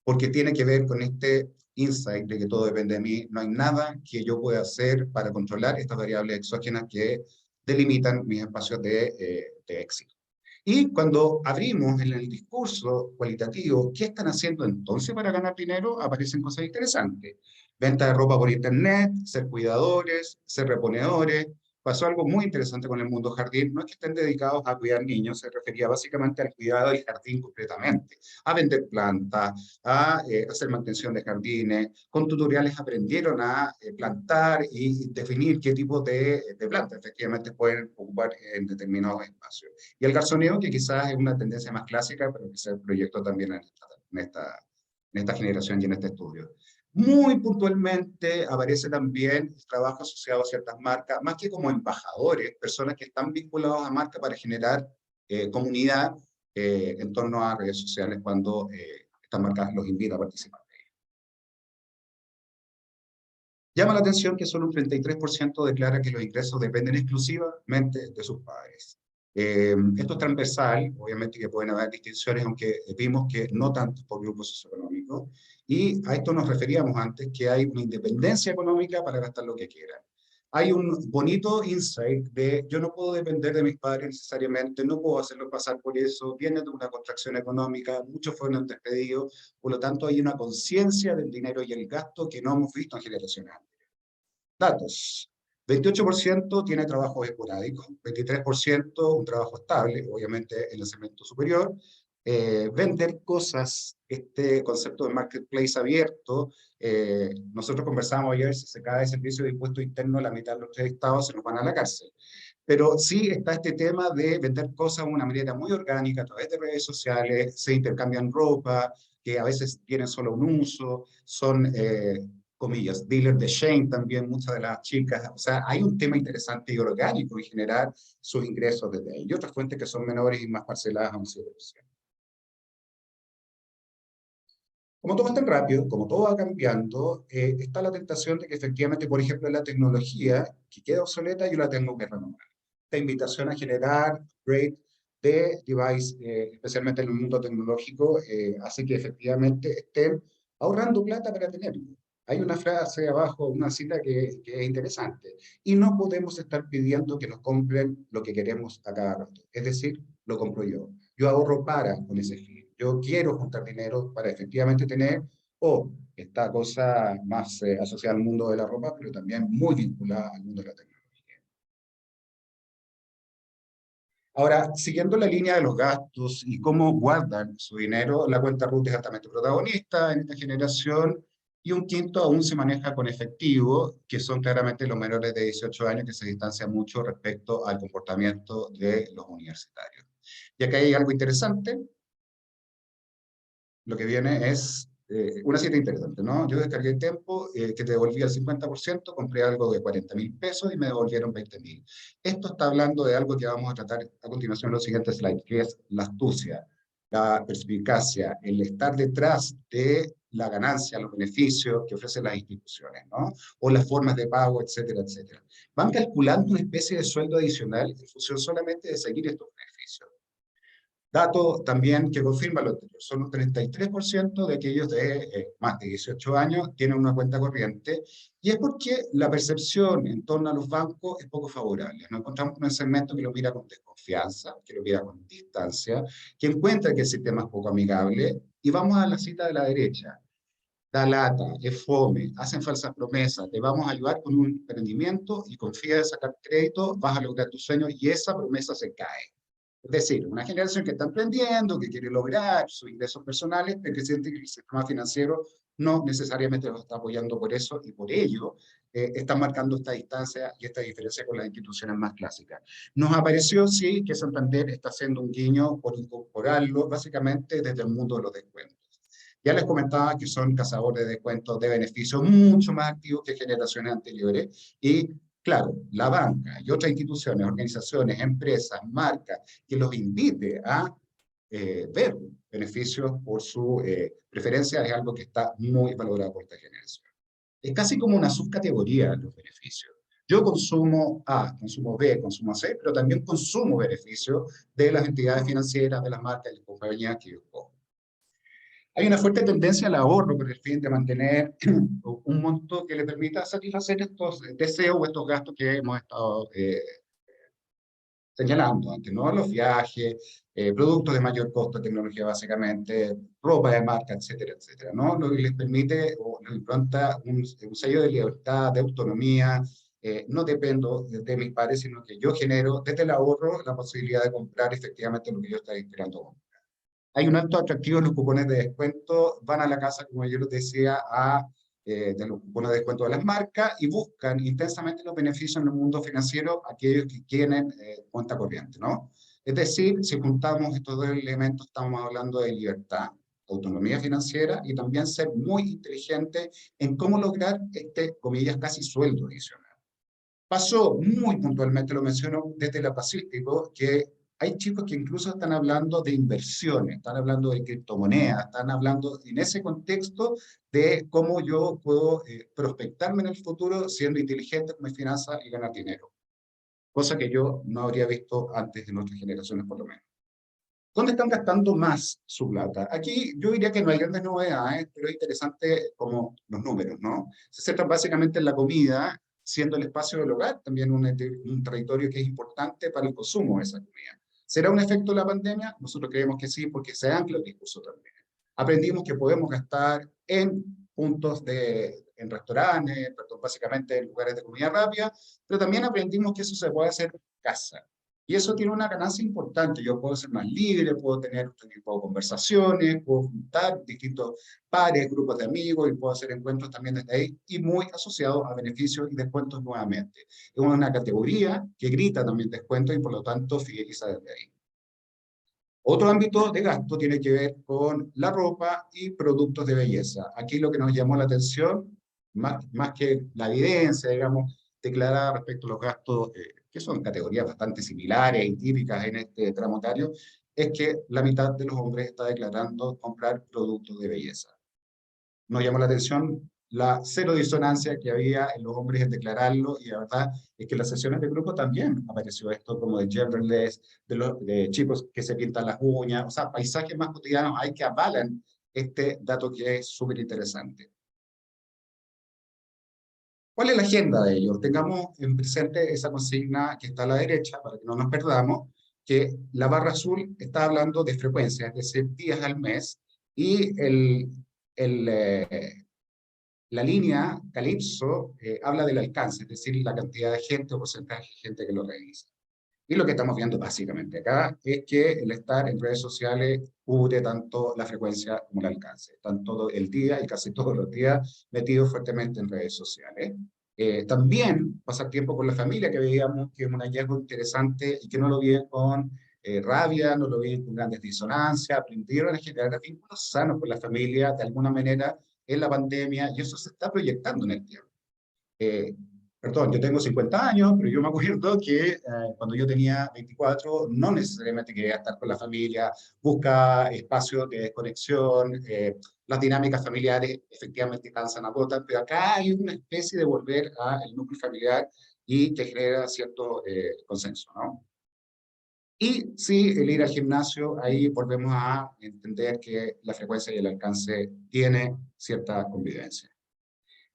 Porque tiene que ver con este insight de que todo depende de mí. No hay nada que yo pueda hacer para controlar estas variables exógenas que delimitan mis espacios de éxito. Y cuando abrimos en el discurso cualitativo, ¿qué están haciendo entonces para ganar dinero? Aparecen cosas interesantes. Venta de ropa por internet, ser cuidadores, ser reponedores. Pasó algo muy interesante con el mundo jardín. No es que estén dedicados a cuidar niños, se refería básicamente al cuidado del jardín completamente. A vender plantas, a hacer mantención de jardines. Con tutoriales aprendieron a plantar y definir qué tipo de plantas efectivamente pueden ocupar en determinados espacios. Y el garzoneo, que quizás es una tendencia más clásica, pero que se proyectó también en esta generación y en este estudio. Muy puntualmente aparece también el trabajo asociado a ciertas marcas, más que como embajadores, personas que están vinculados a marcas para generar comunidad en torno a redes sociales cuando estas marcas los invitan a participar. Llama la atención que solo un 33% declara que los ingresos dependen exclusivamente de sus padres. Esto es transversal, obviamente que pueden haber distinciones, aunque vimos que no tanto por grupos socioeconómicos, y a esto nos referíamos antes, que hay una independencia económica para gastar lo que quieran. Hay un bonito insight de yo no puedo depender de mis padres necesariamente, no puedo hacerlo pasar por eso, viene de una contracción económica, muchos fueron despedidos, por lo tanto hay una conciencia del dinero y el gasto que no hemos visto en generaciones anteriores. Datos. 28% tiene trabajo esporádico, 23% un trabajo estable, obviamente en el segmento superior. Vender cosas, este concepto de marketplace abierto, nosotros conversamos ayer, si se cae el servicio de impuesto interno, la mitad de los 3 estados se nos van a la cárcel. Pero sí está este tema de vender cosas de una manera muy orgánica a través de redes sociales, se intercambian ropa, que a veces tienen solo un uso, son comillas, dealer de shame también, muchas de las chicas, o sea, hay un tema interesante y orgánico en generar sus ingresos desde ahí, y otras fuentes que son menores y más parceladas a un 7%. Como todo es tan rápido, como todo va cambiando, está la tentación de que efectivamente, por ejemplo, la tecnología que queda obsoleta, yo la tengo que renovar. Esta invitación a generar upgrade de device, especialmente en el mundo tecnológico, hace que efectivamente estén ahorrando plata para tenerlo. Hay una frase abajo, una cita que es interesante. Y no podemos estar pidiendo que nos compren lo que queremos a cada rato. Es decir, lo compro yo. Yo ahorro para con ese fin. Yo quiero juntar dinero para efectivamente tener, o esta cosa más asociada al mundo de la ropa, pero también muy vinculada al mundo de la tecnología. Ahora, siguiendo la línea de los gastos y cómo guardan su dinero, la cuenta RUT es altamente protagonista en esta generación y un quinto aún se maneja con efectivo, que son claramente los menores de 18 años que se distancian mucho respecto al comportamiento de los universitarios. Y acá hay algo interesante, lo que viene es una cita interesante, ¿no? Yo descargué el tiempo que te devolvía el 50%, compré algo de 40.000 pesos y me devolvieron 20.000. Esto está hablando de algo que vamos a tratar a continuación en los siguientes slides, que es la astucia, la perspicacia, el estar detrás de la ganancia, los beneficios que ofrecen las instituciones, ¿no? O las formas de pago, etcétera, etcétera. Van calculando una especie de sueldo adicional en función solamente de seguir estos beneficios. Dato también que confirma lo anterior, solo un 33% de aquellos de más de 18 años tienen una cuenta corriente, y es porque la percepción en torno a los bancos es poco favorable. Nos encontramos con un segmento que lo mira con desconfianza, que lo mira con distancia, que encuentra que el sistema es poco amigable, y vamos a la cita de la derecha. Da lata, es fome, hacen falsas promesas, te vamos a ayudar con un emprendimiento y confía en sacar crédito, vas a lograr tus sueños, y esa promesa se cae. Es decir, una generación que está emprendiendo, que quiere lograr sus ingresos personales, pero que siente que el sistema financiero no necesariamente los está apoyando por eso, y por ello están marcando esta distancia y esta diferencia con las instituciones más clásicas. Nos apareció, sí, que Santander está haciendo un guiño por incorporarlo básicamente desde el mundo de los descuentos. Ya les comentaba que son cazadores de descuentos de beneficios mucho más activos que generaciones anteriores, y claro, la banca y otras instituciones, organizaciones, empresas, marcas, que los invite a ver beneficios por su preferencia, es algo que está muy valorado por esta generación. Es casi como una subcategoría de los beneficios. Yo consumo A, consumo B, consumo C, pero también consumo beneficios de las entidades financieras, de las marcas y las compañías que yo cojo. Hay una fuerte tendencia al ahorro con el fin de mantener un monto que le permita satisfacer estos deseos o estos gastos que hemos estado señalando antes, ¿no? Los viajes, productos de mayor costo, tecnología básicamente, ropa de marca, etcétera, etcétera, ¿no? Lo que les permite o nos impronta un sello de libertad, de autonomía. No dependo de mis padres, sino que yo genero desde el ahorro la posibilidad de comprar efectivamente lo que yo estoy esperando. Hay un alto atractivo en los cupones de descuento, van a la casa, como yo les decía, de los cupones de descuento de las marcas y buscan intensamente los beneficios en el mundo financiero aquellos que tienen cuenta corriente, ¿no? Es decir, si juntamos estos dos elementos, estamos hablando de libertad, autonomía financiera y también ser muy inteligente en cómo lograr comillas, casi sueldo adicional. Pasó muy puntualmente, lo menciono desde la Pacífico, que hay chicos que incluso están hablando de inversiones, están hablando de criptomonedas, están hablando en ese contexto de cómo yo puedo prospectarme en el futuro siendo inteligente con mis finanzas y ganar dinero. Cosa que yo no habría visto antes de nuestras generaciones, por lo menos. ¿Dónde están gastando más su plata? Aquí yo diría que no hay grandes novedades, pero es interesante como los números, ¿no? Se centran básicamente en la comida, siendo el espacio del hogar también un territorio que es importante para el consumo de esa comida. ¿Será un efecto de la pandemia? Nosotros creemos que sí, porque se ancla el discurso también. Aprendimos que podemos gastar en puntos en restaurantes, básicamente en lugares de comida rápida, pero también aprendimos que eso se puede hacer en casa. Y eso tiene una ganancia importante. Yo puedo ser más libre, puedo tener otro tipo de conversaciones, puedo juntar distintos pares, grupos de amigos y puedo hacer encuentros también desde ahí y muy asociados a beneficios y descuentos nuevamente. Es una categoría que grita también descuentos y por lo tanto fideliza desde ahí. Otro ámbito de gasto tiene que ver con la ropa y productos de belleza. Aquí lo que nos llamó la atención, más que la evidencia, digamos, declarada respecto a los gastos, que son categorías bastante similares y típicas en este tramo etario, es que la mitad de los hombres está declarando comprar productos de belleza. Nos llamó la atención la cero disonancia que había en los hombres en declararlo, y la verdad es que en las sesiones de grupo también apareció esto como de genderless, de chicos que se pintan las uñas, o sea, paisajes más cotidianos hay que avalan este dato que es súper interesante. ¿Cuál es la agenda de ellos? Tengamos en presente esa consigna que está a la derecha, para que no nos perdamos, que la barra azul está hablando de frecuencia, es decir, días al mes, y la línea Calypso habla del alcance, es decir, la cantidad de gente o porcentaje de gente que lo realiza. Y lo que estamos viendo básicamente acá es que el estar en redes sociales cubre tanto la frecuencia como el alcance. Están todo el día y casi todos los días metidos fuertemente en redes sociales. También pasar tiempo con la familia, que veíamos que es un hallazgo interesante y que no lo viven con rabia, no lo viven con grandes disonancias, aprendieron a generar vínculos sanos con la familia de alguna manera en la pandemia, y eso se está proyectando en el tiempo. Perdón, yo tengo 50 años, pero yo me acuerdo que cuando yo tenía 24 no necesariamente quería estar con la familia, busca espacios de desconexión, las dinámicas familiares efectivamente cansan, agotan, pero acá hay una especie de volver al núcleo familiar y que genera cierto consenso, ¿no? Y sí, el ir al gimnasio, ahí volvemos a entender que la frecuencia y el alcance tiene cierta convivencia.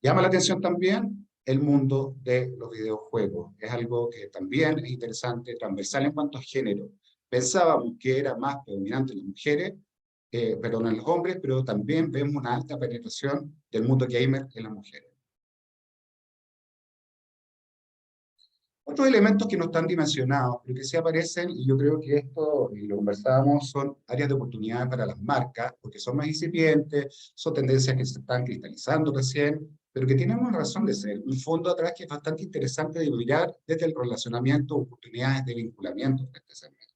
Llama la atención también el mundo de los videojuegos. Es algo que también es interesante, transversal en cuanto a género. Pensábamos que era más predominante en las mujeres, perdón, en los hombres, pero también vemos una alta penetración del mundo gamer en las mujeres. Otros elementos que no están dimensionados, pero que sí aparecen, y yo creo que esto, y lo conversábamos, son áreas de oportunidad para las marcas, porque son más incipientes, son tendencias que se están cristalizando recién, pero que tienen una razón de ser, un fondo atrás que es bastante interesante de mirar desde el relacionamiento, oportunidades de vinculamiento entre este segmento.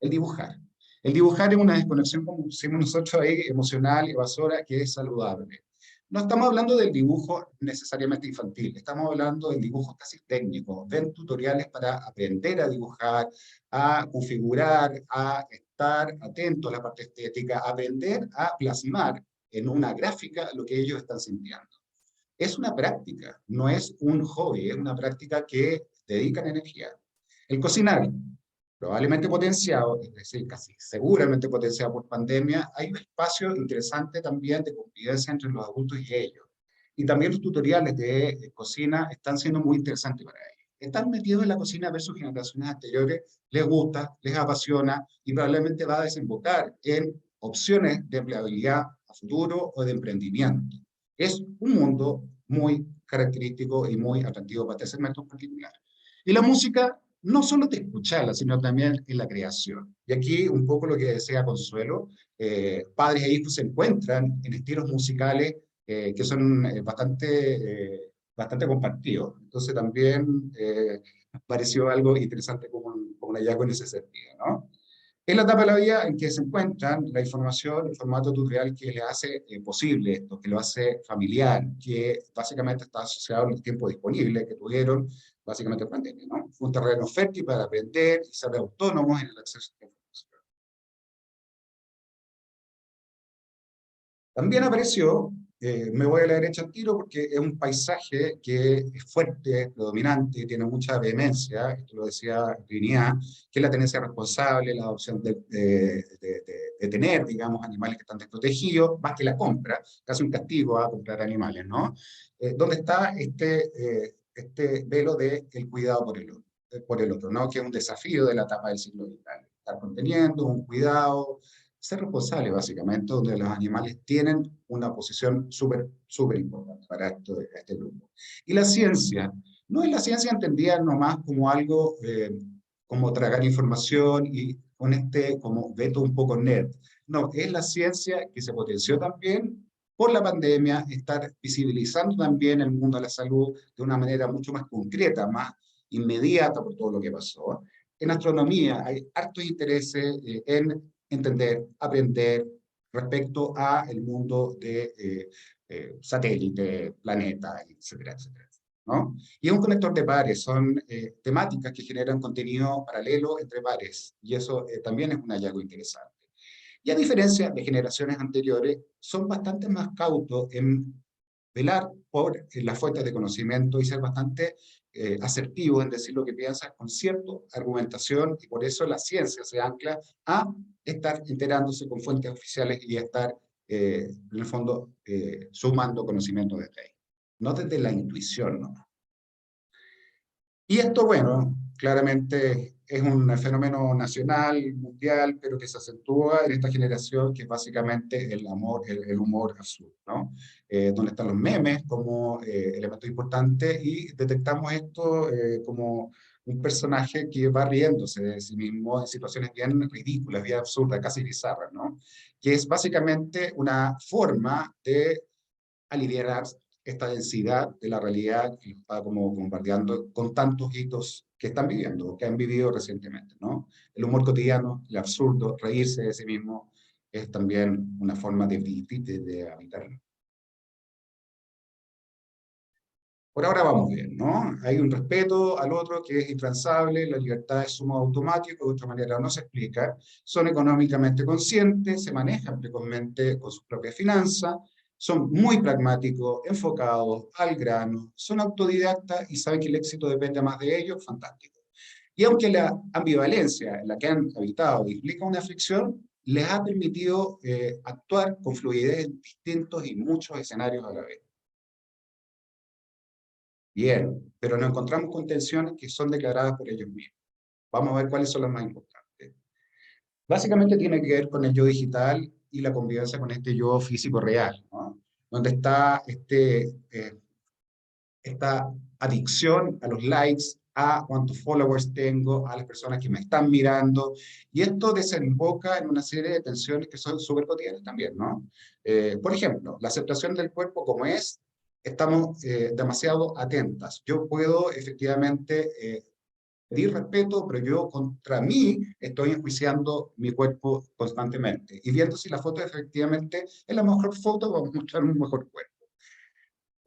El dibujar. El dibujar es una desconexión, como decimos nosotros ahí, emocional, evasora, que es saludable. No estamos hablando del dibujo necesariamente infantil, estamos hablando del dibujo casi técnico. Ven tutoriales para aprender a dibujar, a configurar, a estar atento a la parte estética, a aprender a plasmar en una gráfica lo que ellos están sintiendo. Es una práctica, no es un hobby, es una práctica que dedican energía. El cocinar, probablemente potenciado, es decir, casi seguramente potenciado por pandemia, hay un espacio interesante también de convivencia entre los adultos y ellos. Y también los tutoriales de cocina están siendo muy interesantes para ellos. Están metidos en la cocina versus generaciones anteriores, les gusta, les apasiona y probablemente va a desembocar en opciones de empleabilidad a futuro o de emprendimiento. Es un mundo muy característico y muy atractivo para este segmento en particular. Y la música no solo de escucharla, sino también en la creación. Y aquí un poco lo que decía Consuelo, padres e hijos se encuentran en estilos musicales que son bastante compartidos. Entonces también pareció algo interesante como un hallazgo en ese sentido, ¿no? Es la etapa de la vida en que se encuentran la información, el formato tutorial que le hace posible esto, que lo hace familiar, que básicamente está asociado al tiempo disponible que tuvieron, básicamente en pandemia, ¿no? Fue un terreno fértil para aprender y ser autónomos en el acceso a la información. También apareció, me voy a la derecha al tiro porque es un paisaje que es fuerte, es predominante, tiene mucha vehemencia, esto lo decía Trinidad, que es la tenencia responsable, la adopción de tener, digamos, animales que están desprotegidos, más que la compra, casi un castigo a comprar animales, ¿no? ¿Dónde está este velo del cuidado por el otro, ¿no? Que es un desafío de la etapa del ciclo vital. Estar conteniendo, un cuidado, ser responsable, básicamente, donde los animales tienen una posición súper importante para este grupo. Y la ciencia, no es la ciencia entendida nomás como algo, como tragar información y con como veto un poco nerd. No, es la ciencia que se potenció también por la pandemia, estar visibilizando también el mundo de la salud de una manera mucho más concreta, más inmediata por todo lo que pasó. En astronomía hay hartos intereses en entender, aprender respecto a el mundo de satélite, planeta, etcétera, etcétera, ¿no? Y es un conector de pares, son temáticas que generan contenido paralelo entre pares, y eso también es un hallazgo interesante. Y a diferencia de generaciones anteriores, son bastante más cautos en velar por las fuentes de conocimiento y ser bastante asertivos en decir lo que piensan con cierta argumentación, y por eso la ciencia se ancla a estar enterándose con fuentes oficiales y estar, en el fondo, sumando conocimiento desde ahí, no desde la intuición, ¿no? Y esto, bueno, claramente es un fenómeno nacional, mundial, pero que se acentúa en esta generación, que es básicamente el humor absurdo, ¿no? Donde están los memes como elemento importante, y detectamos esto como un personaje que va riéndose de sí mismo en situaciones bien ridículas, bien absurdas, casi bizarras, ¿no? Que es básicamente una forma de aliviar esta densidad de la realidad que está como bombardeando con tantos hitos que están viviendo, que han vivido recientemente, ¿no? El humor cotidiano, el absurdo, reírse de sí mismo, es también una forma de habitarlo. Por ahora vamos bien, ¿no? Hay un respeto al otro que es intransable, la libertad es sumo automático, de otra manera no se explica, son económicamente conscientes, se manejan precozmente con sus propias finanzas, son muy pragmáticos, enfocados al grano, son autodidactas y saben que el éxito depende más de ellos, fantástico. Y aunque la ambivalencia en la que han habitado implica una fricción, les ha permitido actuar con fluidez en distintos y muchos escenarios a la vez. Bien, pero nos encontramos con tensiones que son declaradas por ellos mismos. Vamos a ver cuáles son las más importantes. Básicamente tiene que ver con el yo digital y la convivencia con este yo físico real, ¿no? Donde está esta adicción a los likes, a cuántos followers tengo, a las personas que me están mirando, y esto desemboca en una serie de tensiones que son súper cotidianas también, ¿no? Por ejemplo, la aceptación del cuerpo como es, estamos demasiado atentas. Yo puedo efectivamente pedir respeto, pero yo contra mí estoy enjuiciando mi cuerpo constantemente. Y viendo si la foto efectivamente es la mejor foto, vamos a mostrar un mejor cuerpo.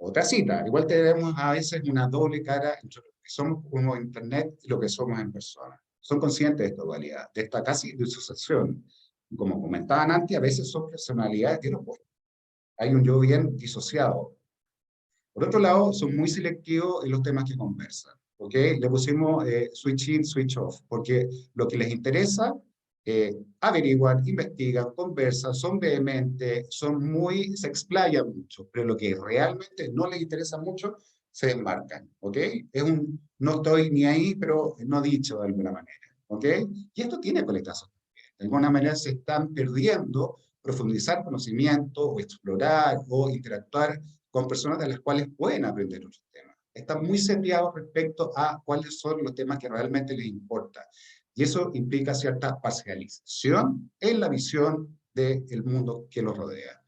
Otra cita, igual tenemos a veces una doble cara entre lo que somos como Internet y lo que somos en persona. Son conscientes de esta dualidad, de esta casi disociación. Como comentaban antes, a veces son personalidades que no pueden. Hay un yo bien disociado. Por otro lado, son muy selectivos en los temas que conversan. ¿Ok? Le pusimos switch in, switch off, porque lo que les interesa, averiguan, investigan, conversan, son vehementes, se explayan mucho, pero lo que realmente no les interesa mucho, se desmarcan. ¿Ok? Es un no estoy ni ahí, pero no dicho de alguna manera. ¿Ok? Y esto tiene coletazos. De alguna manera se están perdiendo profundizar conocimiento o explorar o interactuar con personas de las cuales pueden aprender otros temas. Están muy sesgados respecto a cuáles son los temas que realmente les importan. Y eso implica cierta parcialización en la visión del mundo que los rodea.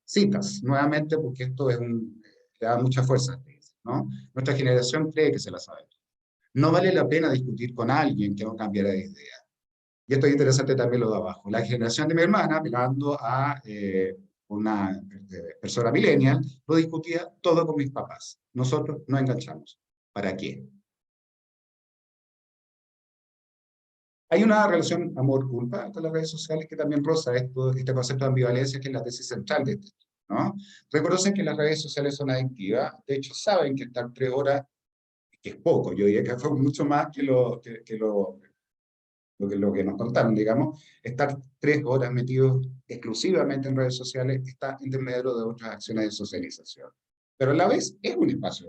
Citas, nuevamente, porque esto es le da mucha fuerza, ¿no? Nuestra generación cree que se la sabe. No vale la pena discutir con alguien que no cambiara de idea. Y esto es interesante también lo de abajo. La generación de mi hermana, mirando a una persona millennial, lo discutía todo con mis papás. Nosotros no enganchamos. ¿Para qué? Hay una relación amor-culpa con las redes sociales que también roza este concepto de ambivalencia, que es la tesis central de esto, ¿no? Reconocen que las redes sociales son adictivas, de hecho saben que estar 3 horas, que es poco, yo diría que fue mucho más que lo que nos contaron, digamos, estar 3 horas metidos exclusivamente en redes sociales está en desmedro de otras acciones de socialización. Pero a la vez es un espacio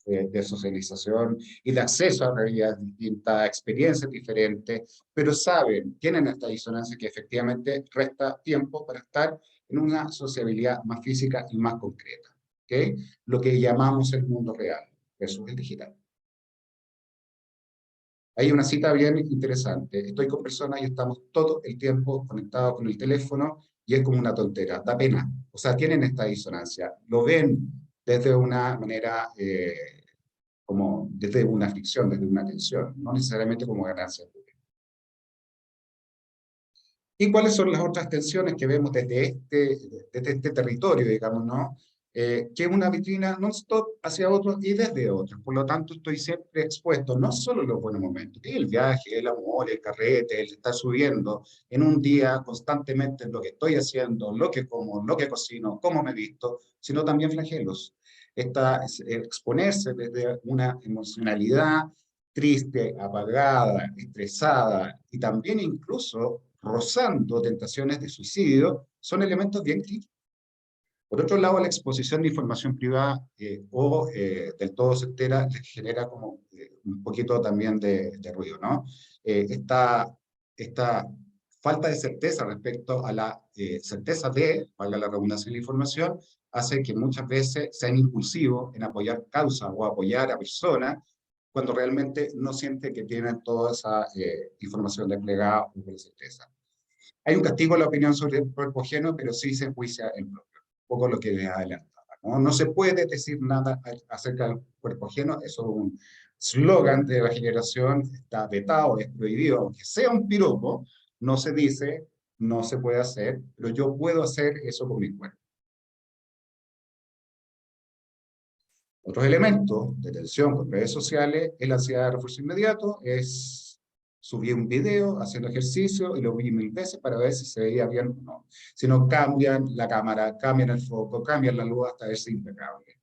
de socialización y de acceso a realidades distintas, experiencias diferentes, pero saben, tienen esta disonancia que efectivamente resta tiempo para estar en una sociabilidad más física y más concreta, ¿okay? Lo que llamamos el mundo real versus el digital. Hay una cita bien interesante. Estoy con personas y estamos todo el tiempo conectados con el teléfono y es como una tontera, da pena. O sea, tienen esta disonancia. Lo ven desde una manera, como desde una fricción, desde una tensión, no necesariamente como ganancia. ¿Y cuáles son las otras tensiones que vemos desde este territorio, digamos, ¿no? Que es una vitrina non-stop hacia otros y desde otros. Por lo tanto, estoy siempre expuesto, no solo en los buenos momentos, el viaje, el amor, el carrete, el estar subiendo en un día constantemente lo que estoy haciendo, lo que como, lo que cocino, cómo me visto, sino también flagelos. Exponerse desde una emocionalidad triste, apagada, estresada y también incluso rozando tentaciones de suicidio, son elementos bien críticos. Por otro lado, la exposición de información privada del todo certera les genera como un poquito también de ruido, ¿no? Esta falta de certeza respecto a la certeza valga la redundancia de la información, hace que muchas veces sean impulsivos en apoyar causas o apoyar a personas cuando realmente no siente que tienen toda esa información desplegada o con certeza. Hay un castigo a la opinión sobre el cuerpo ajeno, pero sí se enjuicia el propio. Un poco lo que les adelantaba, ¿no? No se puede decir nada acerca del cuerpo ajeno, eso es un slogan de la generación, está vetado, es prohibido, aunque sea un piropo, no se dice, no se puede hacer, pero yo puedo hacer eso con mi cuerpo. Otros elementos de tensión con redes sociales es la ansiedad de refuerzo inmediato, es subir un video haciendo ejercicio y lo vi 1000 veces para ver si se veía bien o no. Si no, cambian la cámara, cambian el foco, cambian la luz hasta verse impecable.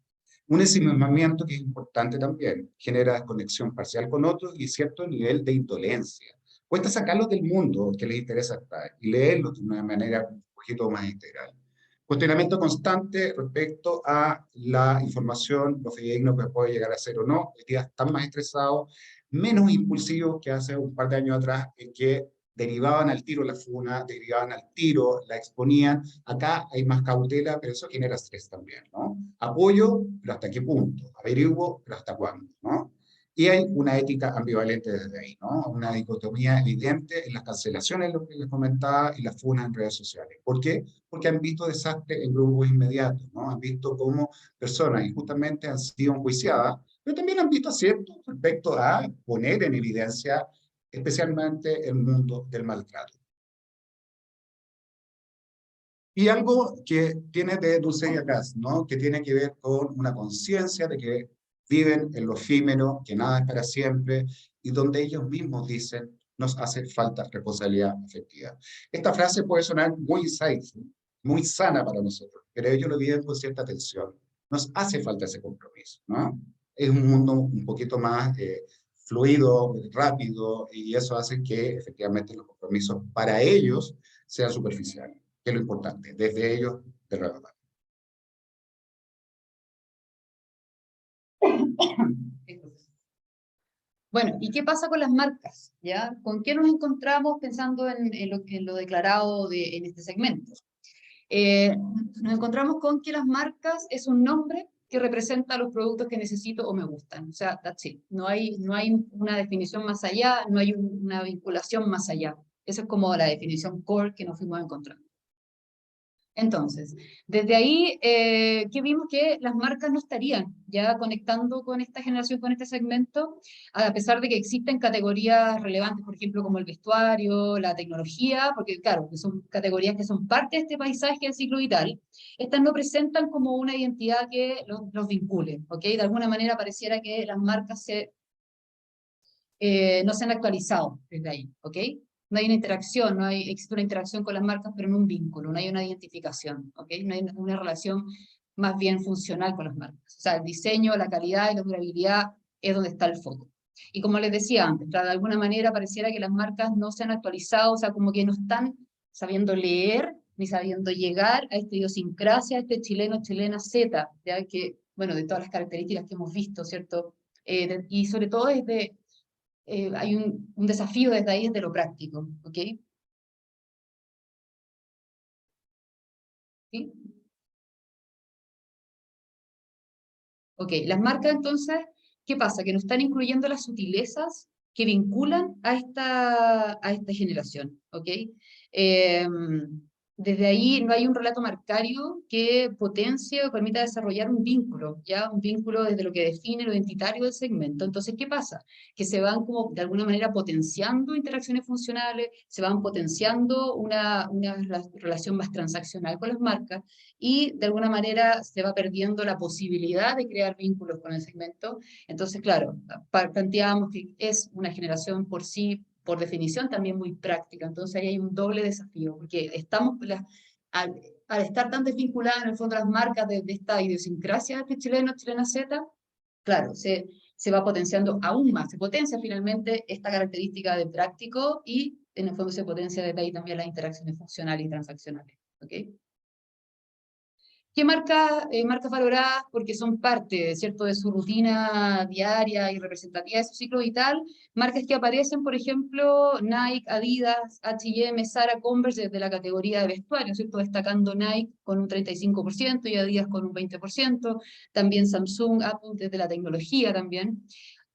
Un ensimismamiento que es importante también, genera desconexión parcial con otros y cierto nivel de indolencia. Cuesta sacarlos del mundo que les interesa estar y leerlos de una manera un poquito más integral. Cuestionamiento constante respecto a la información, lo fidedigno que puede llegar a ser o no. Hoy día están más estresados, menos impulsivos que hace un par de años atrás, en que derivaban al tiro la funa, derivaban al tiro, la exponían. Acá hay más cautela, pero eso genera estrés también, ¿no? Apoyo, pero ¿hasta qué punto? Averiguo, pero ¿hasta cuándo? ¿No? Y hay una ética ambivalente desde ahí, ¿no? Una dicotomía evidente en las cancelaciones, lo que les comentaba, y las funas en redes sociales. ¿Por qué? Porque han visto desastre en grupos inmediatos, ¿no? Han visto cómo personas injustamente han sido enjuiciadas, pero también han visto aciertos respecto a poner en evidencia especialmente el mundo del maltrato. Y algo que tiene de Dulce y Acaz, ¿no? Que tiene que ver con una conciencia de que viven en lo efímero, que nada es para siempre, y donde ellos mismos dicen, nos hace falta responsabilidad afectiva. Esta frase puede sonar muy insightful, muy sana para nosotros, pero ellos lo viven con cierta tensión. Nos hace falta ese compromiso, ¿no? Es un mundo un poquito más fluido, rápido, y eso hace que efectivamente los compromisos para ellos sean superficiales, que es lo importante, desde ellos de relevar. Bueno, ¿y qué pasa con las marcas? ¿Ya? ¿Con qué nos encontramos pensando en lo declarado en este segmento? Nos encontramos con que las marcas es un nombre que representa los productos que necesito o me gustan. O sea, that's it. No hay una definición más allá, no hay una vinculación más allá. Esa es como la definición core que nos fuimos encontrando. Entonces, desde ahí, ¿qué vimos? Que las marcas no estarían ya conectando con esta generación, con este segmento, a pesar de que existen categorías relevantes, por ejemplo, como el vestuario, la tecnología, porque claro, que son categorías que son parte de este paisaje del ciclo vital, estas no presentan como una identidad que los vincule, ¿ok? De alguna manera pareciera que las marcas no se han actualizado desde ahí, ¿ok? No hay una interacción, existe una interacción con las marcas, pero no un vínculo, no hay una identificación, ¿ok? No hay una relación más bien funcional con las marcas. O sea, el diseño, la calidad y la durabilidad es donde está el foco. Y como les decía antes, de alguna manera pareciera que las marcas no se han actualizado, o sea, como que no están sabiendo leer ni sabiendo llegar a esta idiosincrasia, a este chileno, chilena Z, ¿ya? Que, bueno, de todas las características que hemos visto, ¿cierto? Y sobre todo desde hay un desafío desde ahí, desde lo práctico, ¿ok? ¿Sí? Ok, las marcas entonces, ¿qué pasa? Que no están incluyendo las sutilezas que vinculan a esta generación, ¿ok? Eh, Desde ahí no hay un relato marcario que potencie o permita desarrollar un vínculo, ¿ya? Un vínculo desde lo que define lo identitario del segmento. Entonces, ¿qué pasa? Que se van como de alguna manera potenciando interacciones funcionales, se van potenciando una relación más transaccional con las marcas, y de alguna manera se va perdiendo la posibilidad de crear vínculos con el segmento. Entonces, claro, planteábamos que es una generación por sí, por definición, también muy práctica. Entonces ahí hay un doble desafío, porque estamos, al estar tan desvinculadas en el fondo las marcas de esta idiosincrasia de chileno, chilena Z, claro, se va potenciando aún más, se potencia finalmente esta característica de práctico y en el fondo se potencia desde ahí también las interacciones funcionales y transaccionales. ¿Ok? ¿Qué marcas valoradas porque son parte, ¿cierto?, de su rutina diaria y representativa de su ciclo vital? Marcas que aparecen, por ejemplo, Nike, Adidas, H&M, Zara, Converse, desde la categoría de vestuario, ¿cierto?, destacando Nike con un 35% y Adidas con un 20%, también Samsung, Apple desde la tecnología también.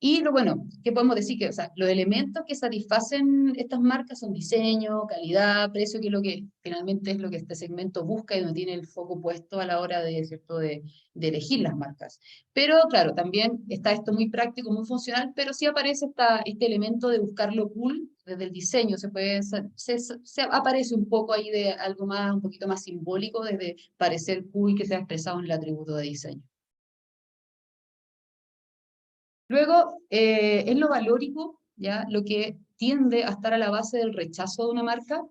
Y lo bueno, ¿qué podemos decir? Que, o sea, los elementos que satisfacen estas marcas son diseño, calidad, precio, que es lo que finalmente es lo que este segmento busca y donde tiene el foco puesto a la hora de, ¿cierto?, de elegir las marcas. Pero claro, también está esto muy práctico, muy funcional, pero sí aparece este elemento de buscar lo cool desde el diseño. Se aparece un poco ahí de algo más, un poquito más simbólico, desde parecer cool que se ha expresado en el atributo de diseño. Luego, es lo valórico, ¿ya? Lo que tiende a estar a la base del rechazo de una marca.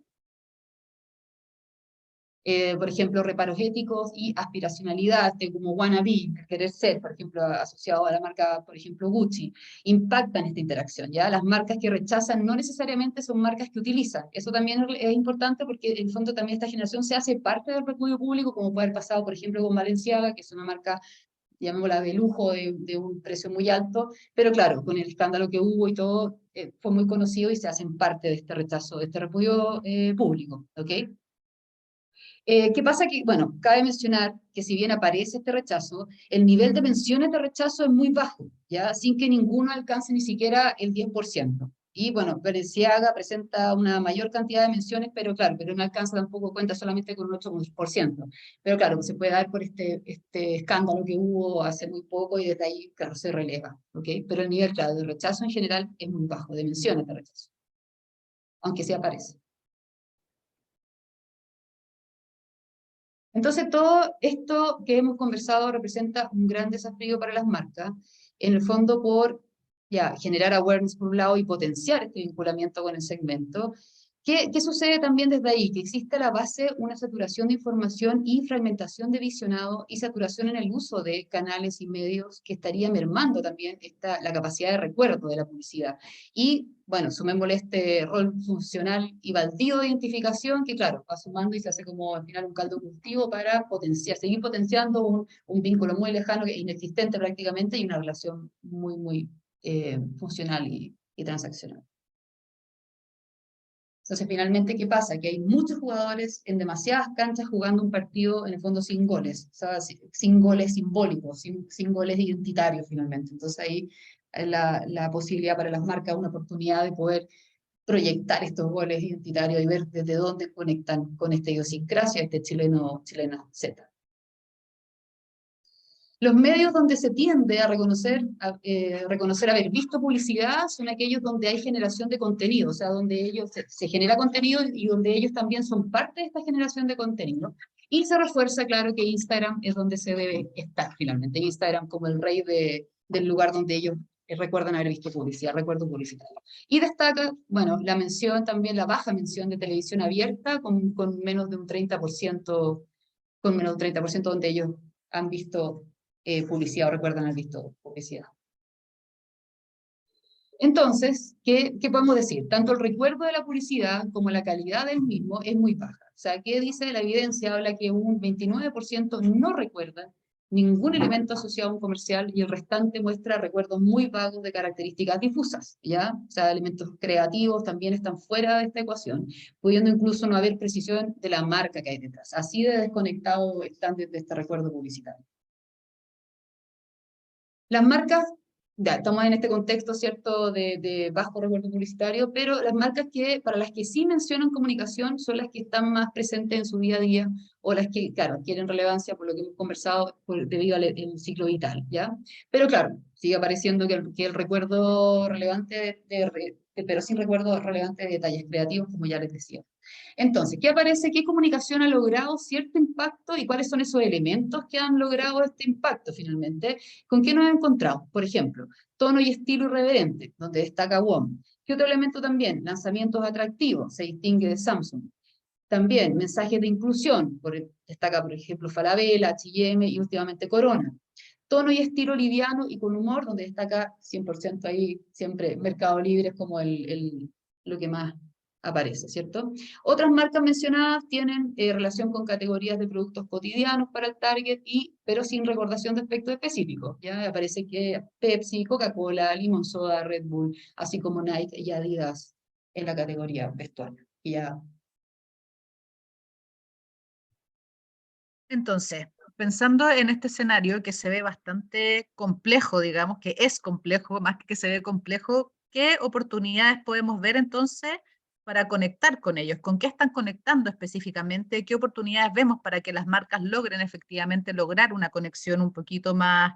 Por ejemplo, reparos éticos y aspiracionalidad, como wannabe, querer ser, por ejemplo, asociado a la marca, por ejemplo, Gucci, impactan esta interacción, ¿ya? Las marcas que rechazan no necesariamente son marcas que utilizan. Eso también es importante porque, en el fondo, también esta generación se hace parte del repudio público, como puede haber pasado, por ejemplo, con Balenciaga, que es una marca, llamémosla de lujo, de un precio muy alto, pero claro, con el escándalo que hubo y todo, fue muy conocido y se hacen parte de este rechazo, de este repudio público, ¿ok? ¿Qué pasa? Que, bueno, cabe mencionar que si bien aparece este rechazo, el nivel de menciones de rechazo es muy bajo, ¿ya? Sin que ninguno alcance ni siquiera el 10%. Y bueno, Balenciaga presenta una mayor cantidad de menciones, pero claro, pero no alcanza tampoco, cuenta solamente con un 8%. Pero claro, se puede dar por este escándalo que hubo hace muy poco y desde ahí, claro, se releva, ¿ok? Pero el nivel, claro, de rechazo en general es muy bajo, de menciones de rechazo, aunque sí aparece. Entonces, todo esto que hemos conversado representa un gran desafío para las marcas, en el fondo por ya, generar awareness por un lado y potenciar este vinculamiento con el segmento. ¿Qué sucede también desde ahí? Que existe a la base una saturación de información y fragmentación de visionado y saturación en el uso de canales y medios que estaría mermando también la capacidad de recuerdo de la publicidad. Y bueno, sumémosle este rol funcional y baldío de identificación que, claro, va sumando y se hace como al final un caldo cultivo para potenciar, seguir potenciando un vínculo muy lejano, inexistente prácticamente, y una relación muy, muy funcional y transaccional. Entonces, finalmente, ¿qué pasa? Que hay muchos jugadores en demasiadas canchas jugando un partido, en el fondo, sin goles, o sea, sin goles simbólicos, sin goles identitarios, finalmente. Entonces, ahí la posibilidad para las marcas, una oportunidad de poder proyectar estos goles identitarios y ver desde dónde conectan con esta idiosincrasia, este chilena Z. Los medios donde se tiende a reconocer haber visto publicidad son aquellos donde hay generación de contenido, o sea, donde se genera contenido y donde ellos también son parte de esta generación de contenido. Y se refuerza, claro, que Instagram es donde se debe estar finalmente. Instagram como el rey del lugar donde ellos recuerdan haber visto publicidad, recuerdo publicitario. Y destaca, bueno, la mención también, la baja mención de televisión abierta con menos de un 30%, con menos de un 30% donde ellos han visto publicidad o recuerdan haber visto publicidad. Entonces, ¿qué podemos decir? Tanto el recuerdo de la publicidad como la calidad del mismo es muy baja. O sea, ¿qué dice la evidencia? Habla que un 29% no recuerda ningún elemento asociado a un comercial y el restante muestra recuerdos muy vagos de características difusas, ¿ya? O sea, elementos creativos también están fuera de esta ecuación, pudiendo incluso no haber precisión de la marca que hay detrás. Así de desconectado están de este recuerdo publicitario. Las marcas, ya estamos en este contexto, ¿cierto?, de bajo recuerdo publicitario, pero las marcas para las que sí mencionan comunicación son las que están más presentes en su día a día o las que, claro, adquieren relevancia por lo que hemos conversado debido al ciclo vital, ¿ya? Pero claro, sigue apareciendo que el recuerdo relevante, pero sin recuerdo relevante de detalles creativos, como ya les decía. Entonces, ¿qué aparece? ¿Qué comunicación ha logrado cierto impacto y cuáles son esos elementos que han logrado este impacto finalmente? ¿Con qué nos hemos encontrado? Por ejemplo, tono y estilo irreverente, donde destaca WOM. ¿Qué otro elemento también? Lanzamientos atractivos, se distingue de Samsung. También mensajes de inclusión, destaca por ejemplo Falabella, H&M y últimamente Corona. Tono y estilo liviano y con humor, donde destaca 100% ahí siempre Mercado Libre es como lo que más aparece, ¿cierto? Otras marcas mencionadas tienen relación con categorías de productos cotidianos para el target, pero sin recordación de aspectos específicos. Ya aparece que Pepsi, Coca-Cola, Limón Soda, Red Bull, así como Nike y Adidas en la categoría vestuario. Y ya. Entonces, pensando en este escenario que se ve bastante complejo, digamos, que es complejo, más que se ve complejo, ¿qué oportunidades podemos ver entonces para conectar con ellos? ¿Con qué están conectando específicamente? ¿Qué oportunidades vemos para que las marcas logren efectivamente lograr una conexión un poquito más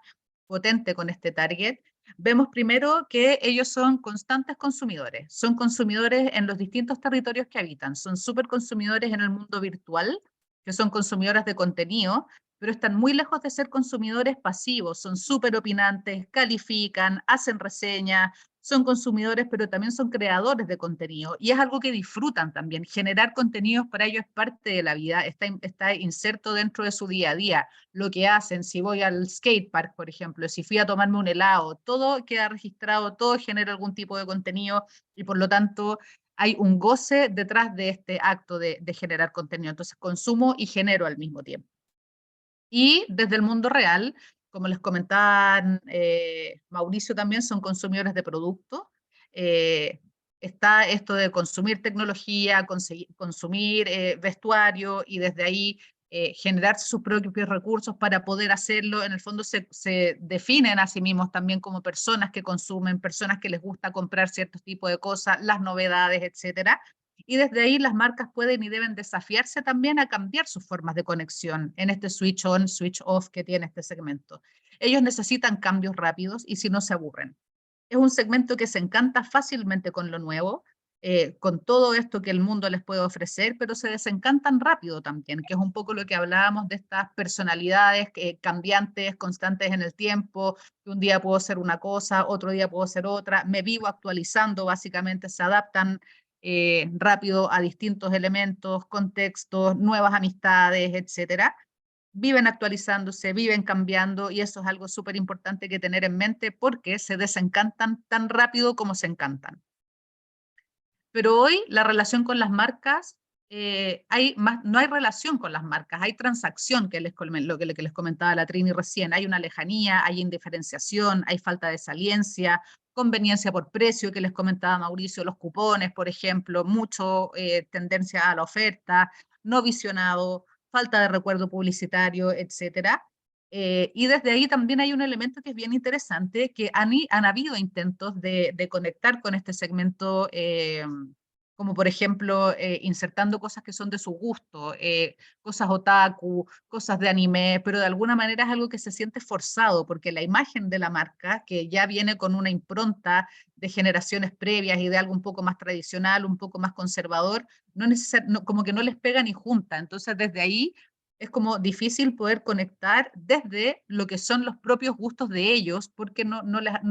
potente con este target? Vemos primero que ellos son constantes consumidores, son consumidores en los distintos territorios que habitan, son súper consumidores en el mundo virtual, que son consumidoras de contenido, pero están muy lejos de ser consumidores pasivos, son súper opinantes, califican, hacen reseñas, son consumidores, pero también son creadores de contenido, y es algo que disfrutan también. Generar contenidos para ellos es parte de la vida, está inserto dentro de su día a día. Lo que hacen, si voy al skate park, por ejemplo, si fui a tomarme un helado, todo queda registrado, todo genera algún tipo de contenido, y por lo tanto hay un goce detrás de este acto de generar contenido. Entonces consumo y genero al mismo tiempo. Y desde el mundo real, como les comentaba Mauricio, también son consumidores de productos. está esto de consumir tecnología, consumir vestuario y desde ahí generarse sus propios recursos para poder hacerlo. En el fondo se definen a sí mismos también como personas que consumen, personas que les gusta comprar ciertos tipos de cosas, las novedades, etcétera. Y desde ahí las marcas pueden y deben desafiarse también a cambiar sus formas de conexión en este switch on, switch off que tiene este segmento. Ellos necesitan cambios rápidos y si no se aburren. Es un segmento que se encanta fácilmente con lo nuevo, con todo esto que el mundo les puede ofrecer, pero se desencantan rápido también, que es un poco lo que hablábamos de estas personalidades cambiantes, constantes en el tiempo, que un día puedo ser una cosa, otro día puedo ser otra, me vivo actualizando, básicamente se adaptan rápido a distintos elementos, contextos, nuevas amistades, etcétera. Viven actualizándose, viven cambiando y eso es algo súper importante que tener en mente porque se desencantan tan rápido como se encantan. Pero hoy la relación con las marcas, no hay relación con las marcas, hay transacción, que lo que les comentaba la Trini recién, hay una lejanía, hay indiferenciación, hay falta de saliencia, conveniencia por precio, que les comentaba Mauricio, los cupones, por ejemplo, mucho tendencia a la oferta, no visionado, falta de recuerdo publicitario, etcétera. Y desde ahí también hay un elemento que es bien interesante, que han habido intentos de conectar con este segmento, como por ejemplo insertando cosas que son de su gusto, cosas otaku, cosas de anime, pero de alguna manera es algo que se siente forzado, porque la imagen de la marca, que ya viene con una impronta de generaciones previas y de algo un poco más tradicional, un poco más conservador, como que no les pega ni junta. Entonces desde ahí es como difícil poder conectar desde lo que son los propios gustos de ellos, porque no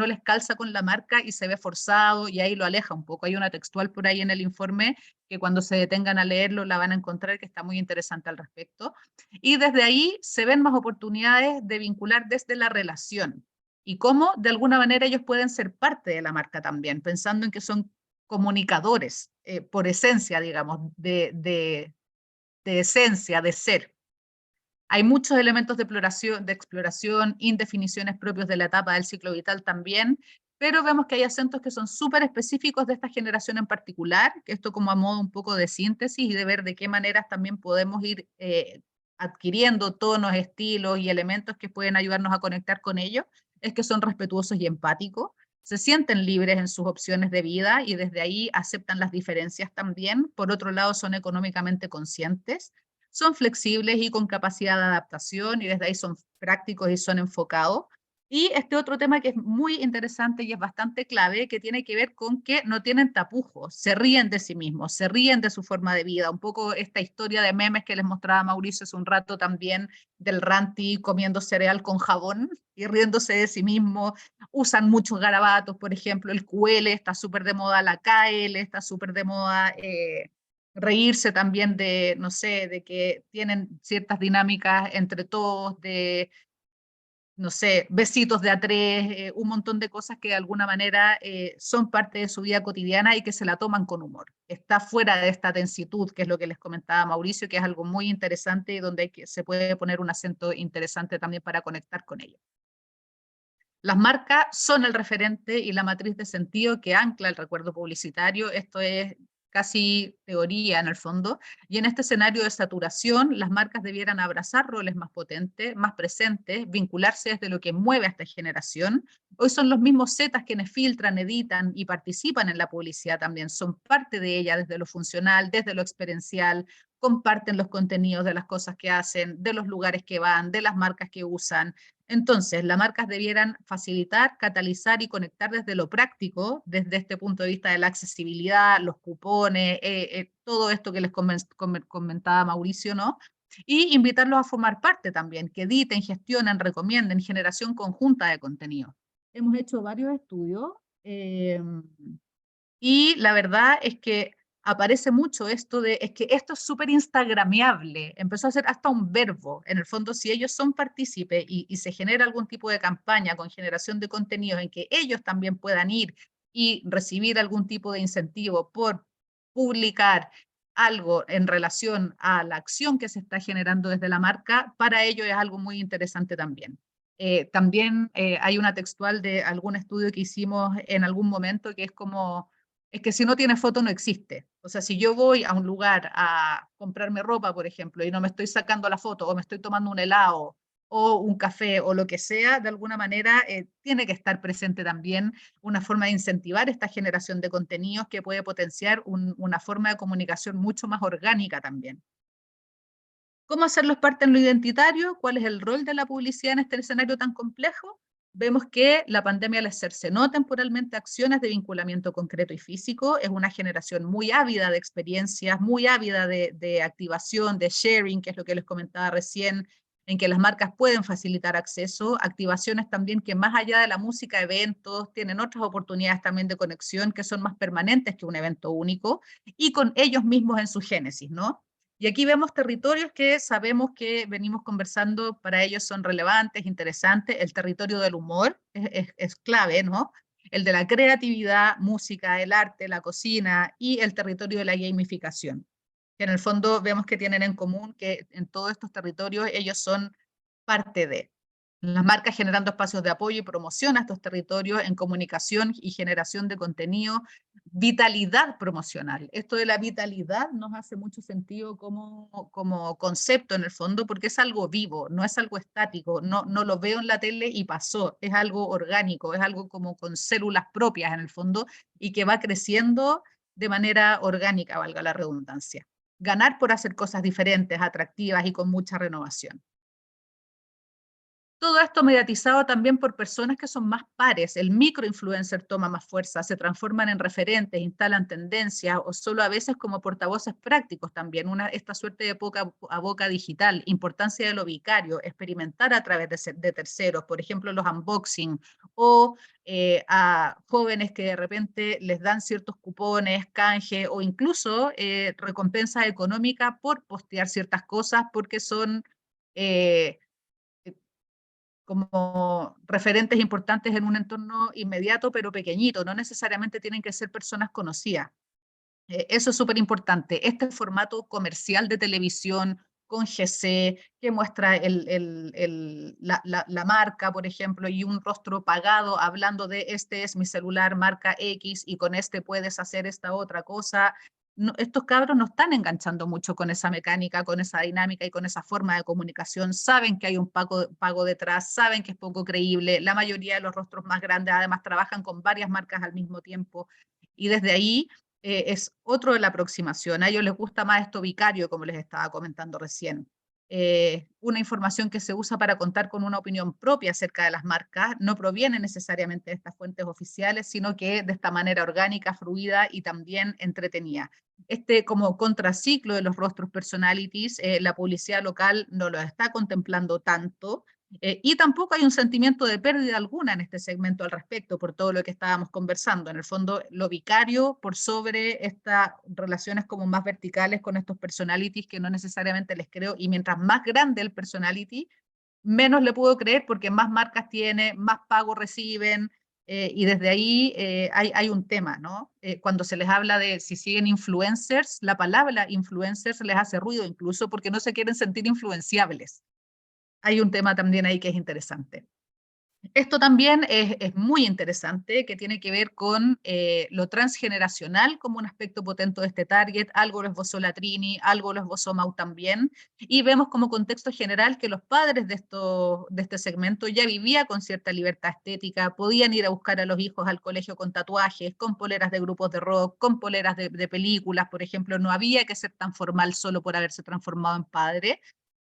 les calza con la marca y se ve forzado y ahí lo aleja un poco. Hay una textual por ahí en el informe que cuando se detengan a leerlo la van a encontrar, que está muy interesante al respecto. Y desde ahí se ven más oportunidades de vincular desde la relación y cómo de alguna manera ellos pueden ser parte de la marca también, pensando en que son comunicadores por esencia, digamos, de esencia, de ser. Hay muchos elementos de exploración, indefiniciones propios de la etapa del ciclo vital también, pero vemos que hay acentos que son súper específicos de esta generación en particular, que esto como a modo un poco de síntesis y de ver de qué maneras también podemos ir adquiriendo tonos, estilos y elementos que pueden ayudarnos a conectar con ellos, es que son respetuosos y empáticos, se sienten libres en sus opciones de vida y desde ahí aceptan las diferencias también. Por otro lado, son económicamente conscientes, son flexibles y con capacidad de adaptación y desde ahí son prácticos y son enfocados. Y este otro tema que es muy interesante y es bastante clave, que tiene que ver con que no tienen tapujos, se ríen de sí mismos, se ríen de su forma de vida. Un poco esta historia de memes que les mostraba Mauricio hace un rato también, del Ranti comiendo cereal con jabón y riéndose de sí mismo. Usan muchos garabatos, por ejemplo, el QL está súper de moda, la KL está súper de moda, reírse también de, no sé, de que tienen ciertas dinámicas entre todos, de, no sé, besitos de a tres, un montón de cosas que de alguna manera son parte de su vida cotidiana y que se la toman con humor. Está fuera de esta densitud, que es lo que les comentaba Mauricio, que es algo muy interesante y donde se puede poner un acento interesante también para conectar con ellos. Las marcas son el referente y la matriz de sentido que ancla el recuerdo publicitario. Esto es casi teoría en el fondo. Y en este escenario de saturación, las marcas debieran abrazar roles más potentes, más presentes, vincularse desde lo que mueve a esta generación. Hoy son los mismos Zetas quienes filtran, editan y participan en la publicidad también. Son parte de ella desde lo funcional, desde lo experiencial, comparten los contenidos de las cosas que hacen, de los lugares que van, de las marcas que usan. Entonces, las marcas debieran facilitar, catalizar y conectar desde lo práctico, desde este punto de vista de la accesibilidad, los cupones, todo esto que les comentaba Mauricio, ¿no? Y invitarlos a formar parte también, que editen, gestionen, recomienden, generación conjunta de contenido. Hemos hecho varios estudios y la verdad es que aparece mucho esto de, es que esto es súper instagramiable, empezó a ser hasta un verbo. En el fondo, si ellos son partícipes y se genera algún tipo de campaña con generación de contenidos en que ellos también puedan ir y recibir algún tipo de incentivo por publicar algo en relación a la acción que se está generando desde la marca, para ellos es algo muy interesante también. También hay una textual de algún estudio que hicimos en algún momento que es como es que si no tiene foto no existe. O sea, si yo voy a un lugar a comprarme ropa, por ejemplo, y no me estoy sacando la foto, o me estoy tomando un helado, o un café, o lo que sea, de alguna manera tiene que estar presente también una forma de incentivar esta generación de contenidos que puede potenciar una forma de comunicación mucho más orgánica también. ¿Cómo hacerlos parte en lo identitario? ¿Cuál es el rol de la publicidad en este escenario tan complejo? Vemos que la pandemia les cercenó temporalmente acciones de vinculamiento concreto y físico. Es una generación muy ávida de experiencias, muy ávida de activación, de sharing, que es lo que les comentaba recién, en que las marcas pueden facilitar acceso. Activaciones también que más allá de la música, eventos, tienen otras oportunidades también de conexión que son más permanentes que un evento único y con ellos mismos en su génesis, ¿no? Y aquí vemos territorios que sabemos que venimos conversando, para ellos son relevantes, interesantes. El territorio del humor es clave, ¿no? El de la creatividad, música, el arte, la cocina y el territorio de la gamificación. Que en el fondo vemos que tienen en común que en todos estos territorios ellos son parte de. Las marcas generando espacios de apoyo y promoción a estos territorios en comunicación y generación de contenido, vitalidad promocional. Esto de la vitalidad nos hace mucho sentido como concepto en el fondo, porque es algo vivo, no es algo estático, no lo veo en la tele y pasó, es algo orgánico, es algo como con células propias en el fondo y que va creciendo de manera orgánica, valga la redundancia. Ganar por hacer cosas diferentes, atractivas y con mucha renovación. Todo esto mediatizado también por personas que son más pares. El microinfluencer toma más fuerza, se transforman en referentes, instalan tendencias o solo a veces como portavoces prácticos también. Esta suerte de boca a boca digital, importancia de lo vicario, experimentar a través de terceros, por ejemplo los unboxing o a jóvenes que de repente les dan ciertos cupones, canje o incluso recompensas económicas por postear ciertas cosas porque son... como referentes importantes en un entorno inmediato, pero pequeñito, no necesariamente tienen que ser personas conocidas. Eso es súper importante. Este formato comercial de televisión con GC, que muestra la marca, por ejemplo, y un rostro pagado hablando de este es mi celular marca X y con este puedes hacer esta otra cosa. No, estos cabros no están enganchando mucho con esa mecánica, con esa dinámica y con esa forma de comunicación. Saben que hay un pago detrás, saben que es poco creíble. La mayoría de los rostros más grandes además trabajan con varias marcas al mismo tiempo. Y desde ahí es otro de la aproximación. A ellos les gusta más esto vicario, como les estaba comentando recién. Una información que se usa para contar con una opinión propia acerca de las marcas no proviene necesariamente de estas fuentes oficiales, sino que de esta manera orgánica, fluida y también entretenida. Este como contraciclo de los rostros personalities, la publicidad local no lo está contemplando tanto, y tampoco hay un sentimiento de pérdida alguna en este segmento al respecto, por todo lo que estábamos conversando. En el fondo, lo vicario por sobre estas relaciones como más verticales con estos personalities que no necesariamente les creo, y mientras más grande el personality, menos le puedo creer porque más marcas tiene, más pago reciben, y desde ahí hay un tema, ¿no? Cuando se les habla de si siguen influencers, la palabra influencers les hace ruido incluso porque no se quieren sentir influenciables. Hay un tema también ahí que es interesante. Esto también es muy interesante, que tiene que ver con lo transgeneracional como un aspecto potente de este target. Algo lo esbozó la Trini, algo lo esbozó Mau también. Y vemos como contexto general que los padres de este segmento ya vivían con cierta libertad estética, podían ir a buscar a los hijos al colegio con tatuajes, con poleras de grupos de rock, con poleras de películas, por ejemplo. No había que ser tan formal solo por haberse transformado en padre.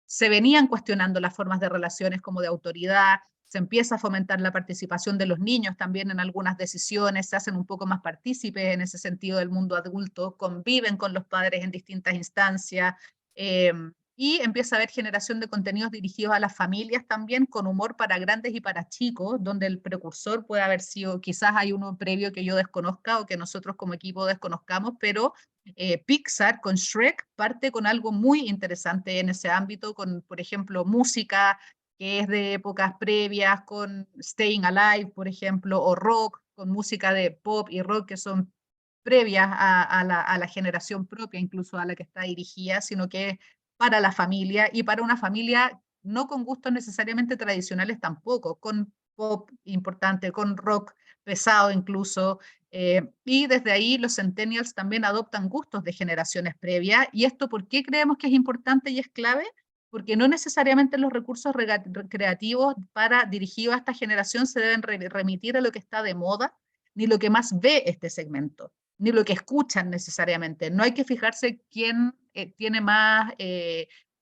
Se venían cuestionando las formas de relaciones como de autoridad, se empieza a fomentar la participación de los niños también en algunas decisiones, se hacen un poco más partícipes en ese sentido del mundo adulto, conviven con los padres en distintas instancias, y empieza a haber generación de contenidos dirigidos a las familias también, con humor para grandes y para chicos, donde el precursor puede haber sido, quizás hay uno previo que yo desconozca o que nosotros como equipo desconozcamos, pero Pixar con Shrek parte con algo muy interesante en ese ámbito, con, por ejemplo, música que es de épocas previas, con Staying Alive, por ejemplo, o rock, con música de pop y rock que son previas a la generación propia, incluso a la que está dirigida, sino que para la familia y para una familia no con gustos necesariamente tradicionales tampoco, con pop importante, con rock pesado incluso, Y desde ahí los centennials también adoptan gustos de generaciones previas. ¿Y esto por qué creemos que es importante y es clave? Porque no necesariamente los recursos creativos dirigidos a esta generación se deben remitir a lo que está de moda, ni lo que más ve este segmento, ni lo que escuchan necesariamente. No hay que fijarse quién tiene más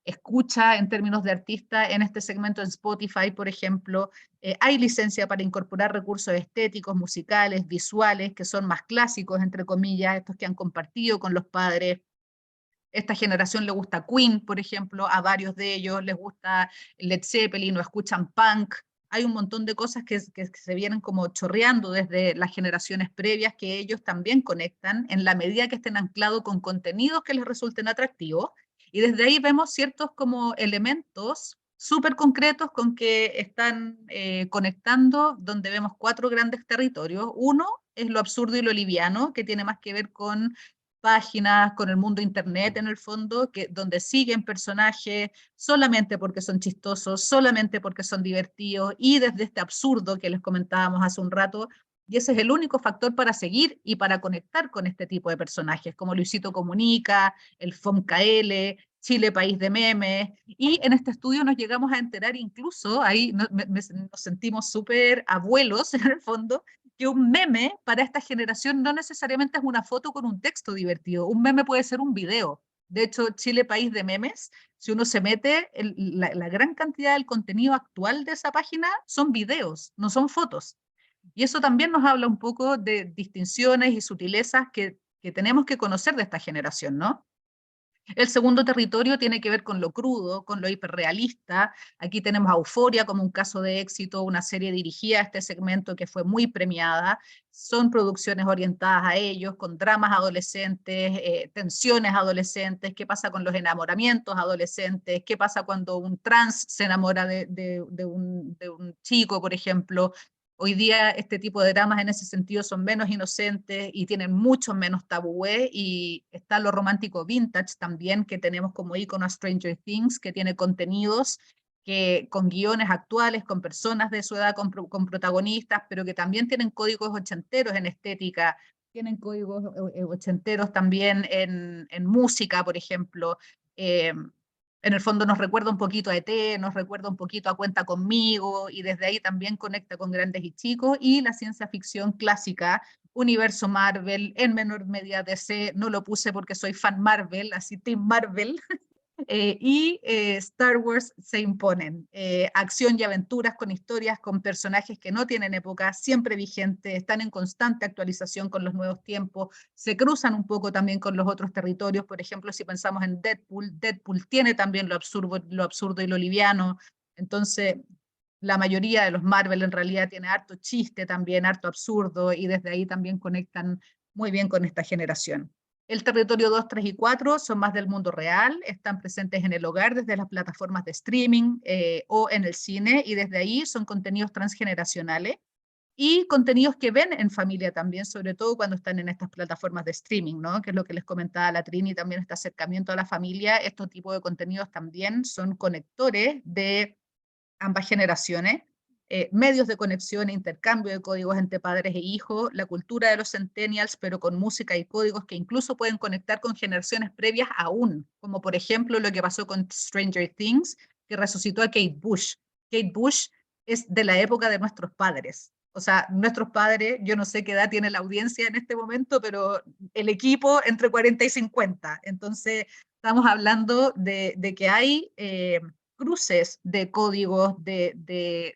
escucha en términos de artista en este segmento en Spotify, por ejemplo. Hay licencia para incorporar recursos estéticos, musicales, visuales, que son más clásicos, entre comillas, estos que han compartido con los padres. Esta generación le gusta Queen, por ejemplo, a varios de ellos les gusta Led Zeppelin o escuchan punk. Hay un montón de cosas que se vienen como chorreando desde las generaciones previas que ellos también conectan en la medida que estén anclados con contenidos que les resulten atractivos. Y desde ahí vemos ciertos como elementos súper concretos con que están conectando, donde vemos 4 grandes territorios. Uno es lo absurdo y lo liviano, que tiene más que ver con páginas, con el mundo internet en el fondo, donde siguen personajes solamente porque son chistosos, solamente porque son divertidos, y desde este absurdo que les comentábamos hace un rato, y ese es el único factor para seguir y para conectar con este tipo de personajes, como Luisito Comunica, el FOMKL, Chile País de Memes, y en este estudio nos llegamos a enterar incluso, ahí nos sentimos súper abuelos en el fondo, que un meme para esta generación no necesariamente es una foto con un texto divertido, un meme puede ser un video. De hecho, Chile País de Memes, si uno se mete, la gran cantidad del contenido actual de esa página son videos, no son fotos. Y eso también nos habla un poco de distinciones y sutilezas que tenemos que conocer de esta generación, ¿no? El segundo territorio tiene que ver con lo crudo, con lo hiperrealista. Aquí tenemos a Euforia como un caso de éxito, una serie dirigida a este segmento que fue muy premiada. Son producciones orientadas a ellos, con dramas adolescentes, tensiones adolescentes, qué pasa con los enamoramientos adolescentes, qué pasa cuando un trans se enamora de un chico, por ejemplo. Hoy día este tipo de dramas en ese sentido son menos inocentes y tienen mucho menos tabúes, y está lo romántico vintage también, que tenemos como ícono a Stranger Things, que tiene contenidos con guiones actuales, con personas de su edad, con protagonistas, pero que también tienen códigos ochenteros en estética, tienen códigos ochenteros también en música, por ejemplo. En el fondo nos recuerda un poquito a ET, nos recuerda un poquito a Cuenta Conmigo, y desde ahí también conecta con grandes y chicos, y la ciencia ficción clásica, universo Marvel, en menor medida DC, no lo puse porque soy fan Marvel, así Team Marvel, Star Wars se imponen. Acción y aventuras con historias, con personajes que no tienen época, siempre vigentes, están en constante actualización con los nuevos tiempos, se cruzan un poco también con los otros territorios. Por ejemplo, si pensamos en Deadpool, Deadpool tiene también lo absurdo y lo liviano. Entonces, la mayoría de los Marvel en realidad tiene harto chiste también, harto absurdo, y desde ahí también conectan muy bien con esta generación. El territorio 2, 3 y 4 son más del mundo real, están presentes en el hogar desde las plataformas de streaming o en el cine, y desde ahí son contenidos transgeneracionales y contenidos que ven en familia también, sobre todo cuando están en estas plataformas de streaming, ¿no? Que es lo que les comentaba la Trini, también este acercamiento a la familia. Estos tipos de contenidos también son conectores de ambas generaciones, medios de conexión e intercambio de códigos entre padres e hijos, la cultura de los centennials, pero con música y códigos que incluso pueden conectar con generaciones previas aún, como por ejemplo lo que pasó con Stranger Things, que resucitó a Kate Bush. Kate Bush es de la época de nuestros padres. O sea, nuestros padres, yo no sé qué edad tiene la audiencia en este momento, pero el equipo entre 40 y 50. Entonces, estamos hablando de que hay cruces de códigos, de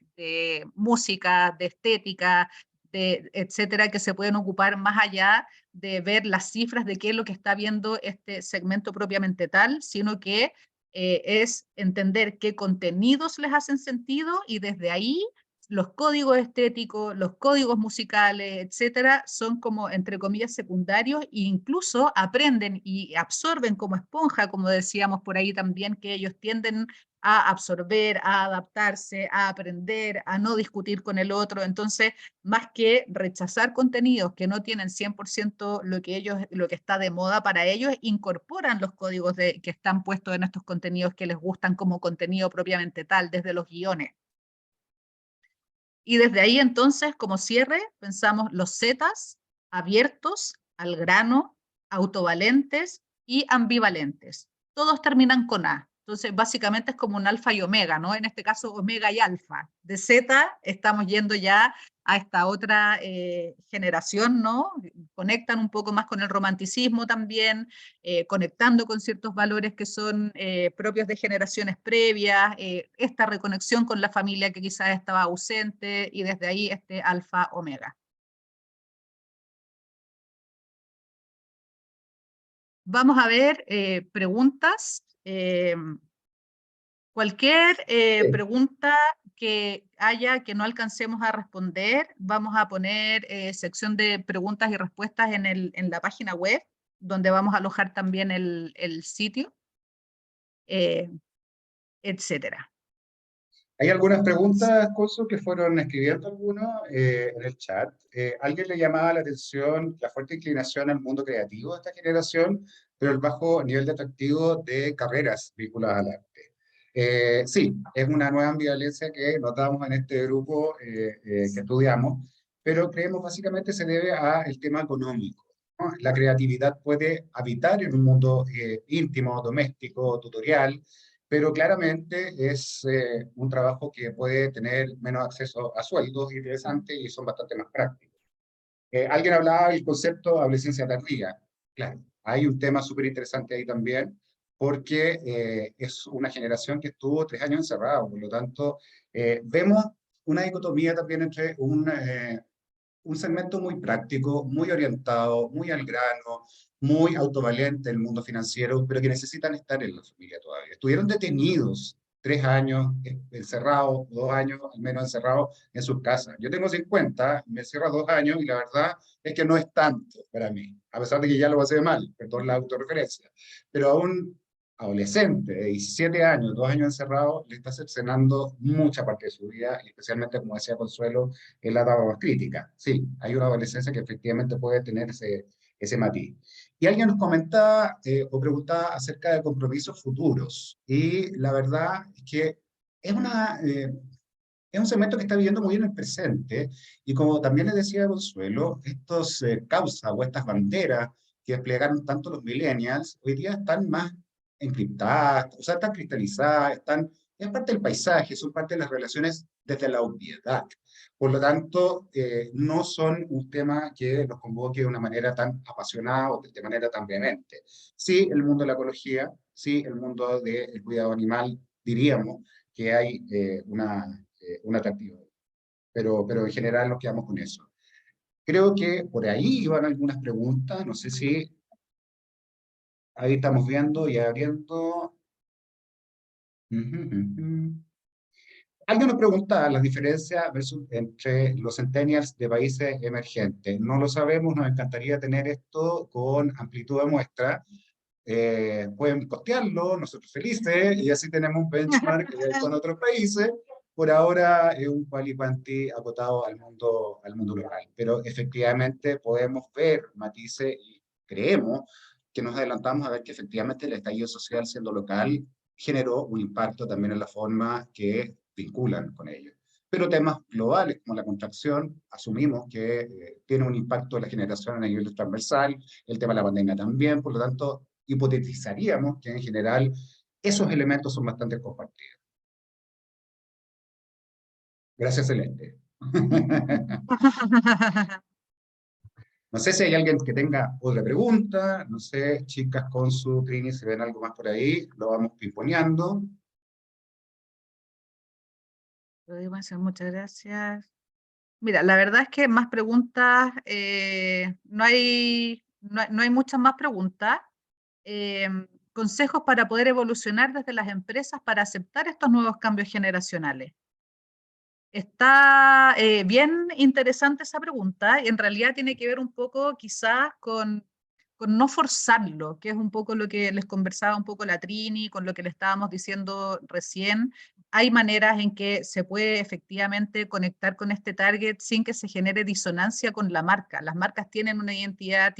música, de estética, etcétera, que se pueden ocupar más allá de ver las cifras de qué es lo que está viendo este segmento propiamente tal, sino que es entender qué contenidos les hacen sentido, y desde ahí los códigos estéticos, los códigos musicales, etcétera, son como, entre comillas, secundarios, e incluso aprenden y absorben como esponja, como decíamos por ahí también, que ellos tienden a absorber, a adaptarse, a aprender, a no discutir con el otro. Entonces, más que rechazar contenidos que no tienen 100% lo que está de moda para ellos, incorporan los códigos que están puestos en estos contenidos que les gustan como contenido propiamente tal, desde los guiones. Y desde ahí entonces, como cierre, pensamos los Zetas, abiertos, al grano, autovalentes y ambivalentes. Todos terminan con A. Entonces, básicamente es como un alfa y omega, ¿no? En este caso, omega y alfa. De Z estamos yendo ya a esta otra generación, ¿no? Conectan un poco más con el romanticismo también, conectando con ciertos valores que son propios de generaciones previas, esta reconexión con la familia que quizás estaba ausente, y desde ahí este alfa omega. Vamos a ver preguntas. Cualquier pregunta que haya que no alcancemos a responder, vamos a poner sección de preguntas y respuestas en la página web, donde vamos a alojar también el sitio, etcétera. Hay algunas preguntas, Coso, que fueron escribiendo algunos en el chat. ¿Alguien le llamaba la atención la fuerte inclinación al mundo creativo de esta generación, pero el bajo nivel de atractivo de carreras vinculadas al arte? Sí, es una nueva ambivalencia que notamos en este grupo que estudiamos, pero creemos básicamente se debe al tema económico, ¿no? La creatividad puede habitar en un mundo íntimo, doméstico, tutorial, pero claramente es un trabajo que puede tener menos acceso a sueldos interesantes y son bastante más prácticos. Alguien hablaba del concepto de adolescencia tardía. Claro, hay un tema súper interesante ahí también, porque es una generación que estuvo 3 años encerrada, por lo tanto, vemos una dicotomía también entre un segmento muy práctico, muy orientado, muy al grano, muy autovalente en el mundo financiero, pero que necesitan estar en la familia todavía. Estuvieron detenidos 3 años encerrados, 2 años al menos encerrados en sus casas. Yo tengo 50, me encierro 2 años y la verdad es que no es tanto para mí, a pesar de que ya lo pasé mal, perdón la autorreferencia. Pero aún adolescente de 17 años, 2 años encerrado, le está cercenando mucha parte de su vida, y especialmente, como decía Consuelo, en la etapa más crítica. Sí, hay una adolescencia que efectivamente puede tener ese matiz. Y alguien nos comentaba o preguntaba acerca de compromisos futuros. Y la verdad es que es es un segmento que está viviendo muy bien el presente, y como también les decía Consuelo, estos causas o estas banderas que desplegaron tanto los millennials, hoy día están más encriptadas, o sea, están cristalizadas, es parte del paisaje, son parte de las relaciones desde la obviedad. Por lo tanto, no son un tema que los convoque de una manera tan apasionada o de manera tan vehemente. Sí, el mundo de la ecología, sí, el mundo del cuidado animal, diríamos que hay un atractivo, pero en general nos quedamos con eso. Creo que por ahí iban algunas preguntas, no sé si ahí estamos viendo y abriendo. Alguien nos pregunta las diferencias entre los centennials de países emergentes. No lo sabemos, nos encantaría tener esto con amplitud de muestra. Pueden postearlo, nosotros felices, y así tenemos un benchmark con otros países. Por ahora es un quali quanti acotado al mundo local, pero efectivamente podemos ver matices y creemos que nos adelantamos a ver que efectivamente el estallido social, siendo local, generó un impacto también en la forma que vinculan con ellos. Pero temas globales como la contracción, asumimos que tiene un impacto en la generación a nivel transversal, el tema de la pandemia también, por lo tanto, hipotetizaríamos que en general esos elementos son bastante compartidos. Gracias, Celeste. No sé si hay alguien que tenga otra pregunta, no sé, chicas con su Trini, si ven algo más por ahí, lo vamos pimponeando. Muchas gracias. Mira, la verdad es que más preguntas, no hay muchas más preguntas. Consejos para poder evolucionar desde las empresas para aceptar estos nuevos cambios generacionales. Está bien interesante esa pregunta, y en realidad tiene que ver un poco quizás con no forzarlo, que es un poco lo que les conversaba un poco la Trini, con lo que le estábamos diciendo recién. Hay maneras en que se puede efectivamente conectar con este target sin que se genere disonancia con la marca. Las marcas tienen una identidad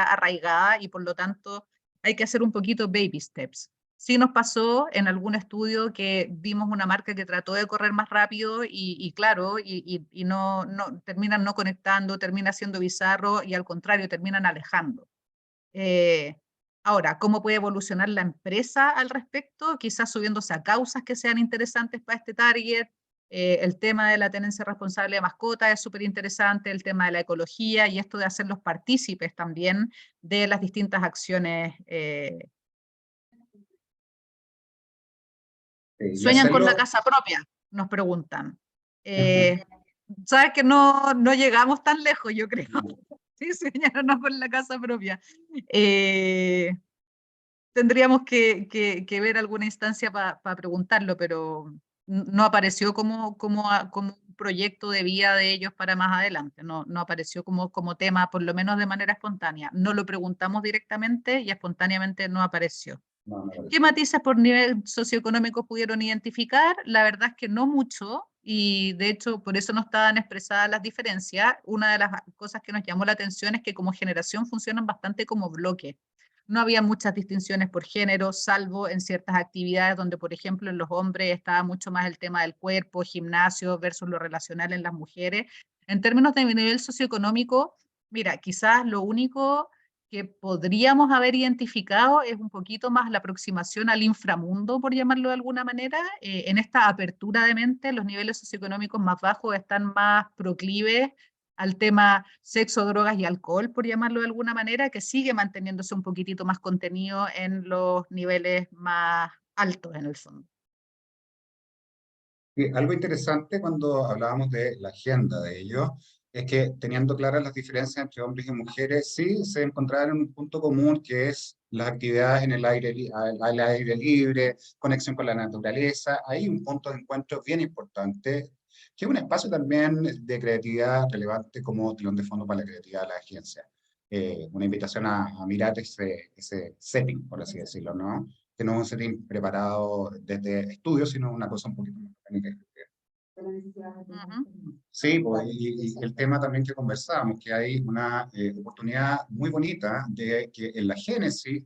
arraigada, y por lo tanto hay que hacer un poquito baby steps. Sí nos pasó en algún estudio que vimos una marca que trató de correr más rápido y claro, y terminan no conectando, termina siendo bizarro y al contrario, terminan alejando. Ahora, ¿cómo puede evolucionar la empresa al respecto? Quizás subiéndose a causas que sean interesantes para este target. El tema de la tenencia responsable de mascotas es súper interesante, el tema de la ecología y esto de hacerlos partícipes también de las distintas acciones. Y ¿Sueñan con la hacerlo, casa propia? Nos preguntan. Sabes que no llegamos tan lejos, yo creo. Sí, sueñan o no con la casa propia. Tendríamos que ver alguna instancia para preguntarlo, pero no apareció como un proyecto de vida de ellos para más adelante, no apareció como tema, por lo menos de manera espontánea. No lo preguntamos directamente y espontáneamente no apareció. no, no ¿Qué parece. matices por nivel socioeconómico pudieron identificar? La verdad es que no mucho, y de hecho por eso no estaban expresadas las diferencias. Una de las cosas que nos llamó la atención es que como generación funcionan bastante como bloque. No había muchas distinciones por género, salvo en ciertas actividades donde, por ejemplo, en los hombres estaba mucho más el tema del cuerpo, gimnasio versus lo relacional en las mujeres. En términos de nivel socioeconómico, mira, quizás lo único que podríamos haber identificado es un poquito más la aproximación al inframundo, por llamarlo de alguna manera. En esta apertura de mente, los niveles socioeconómicos más bajos están más proclives al tema sexo, drogas y alcohol, por llamarlo de alguna manera, que sigue manteniéndose un poquitito más contenido en los niveles más altos en el fondo. Y algo interesante cuando hablábamos de la agenda de ellos es que teniendo claras las diferencias entre hombres y mujeres, sí se encontraron un punto común que es las actividades en el aire, al aire libre, conexión con la naturaleza. Hay un punto de encuentro bien importante, que es un espacio también de creatividad relevante como telón de fondo para la creatividad de la agencia. Una invitación a mirar ese setting, por así decirlo, ¿no? Que no es un setting preparado desde estudios, sino una cosa un poquito más orgánica. Ujú. Sí, pues, y el tema también que conversábamos, que hay una oportunidad muy bonita de que en la génesis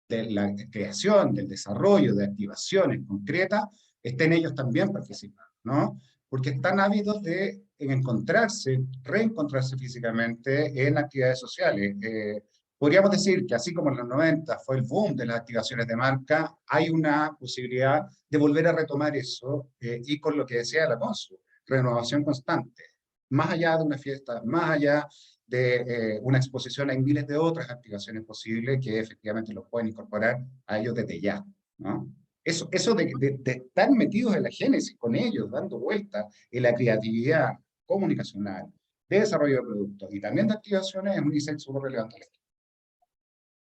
de la creación, del desarrollo de activaciones concretas, estén ellos también participando, ¿no? Porque están ávidos de encontrarse, reencontrarse físicamente en actividades sociales. Podríamos decir que así como en los 90 fue el boom de las activaciones de marca, hay una posibilidad de volver a retomar eso y con lo que decía la Consu, renovación constante. Más allá de una fiesta, más allá de una exposición, hay miles de otras activaciones posibles que efectivamente los pueden incorporar a ellos desde ya, ¿no? Eso de estar metidos en la génesis con ellos, dando vueltas en la creatividad comunicacional, de desarrollo de productos y también de activaciones es un insight súper relevante.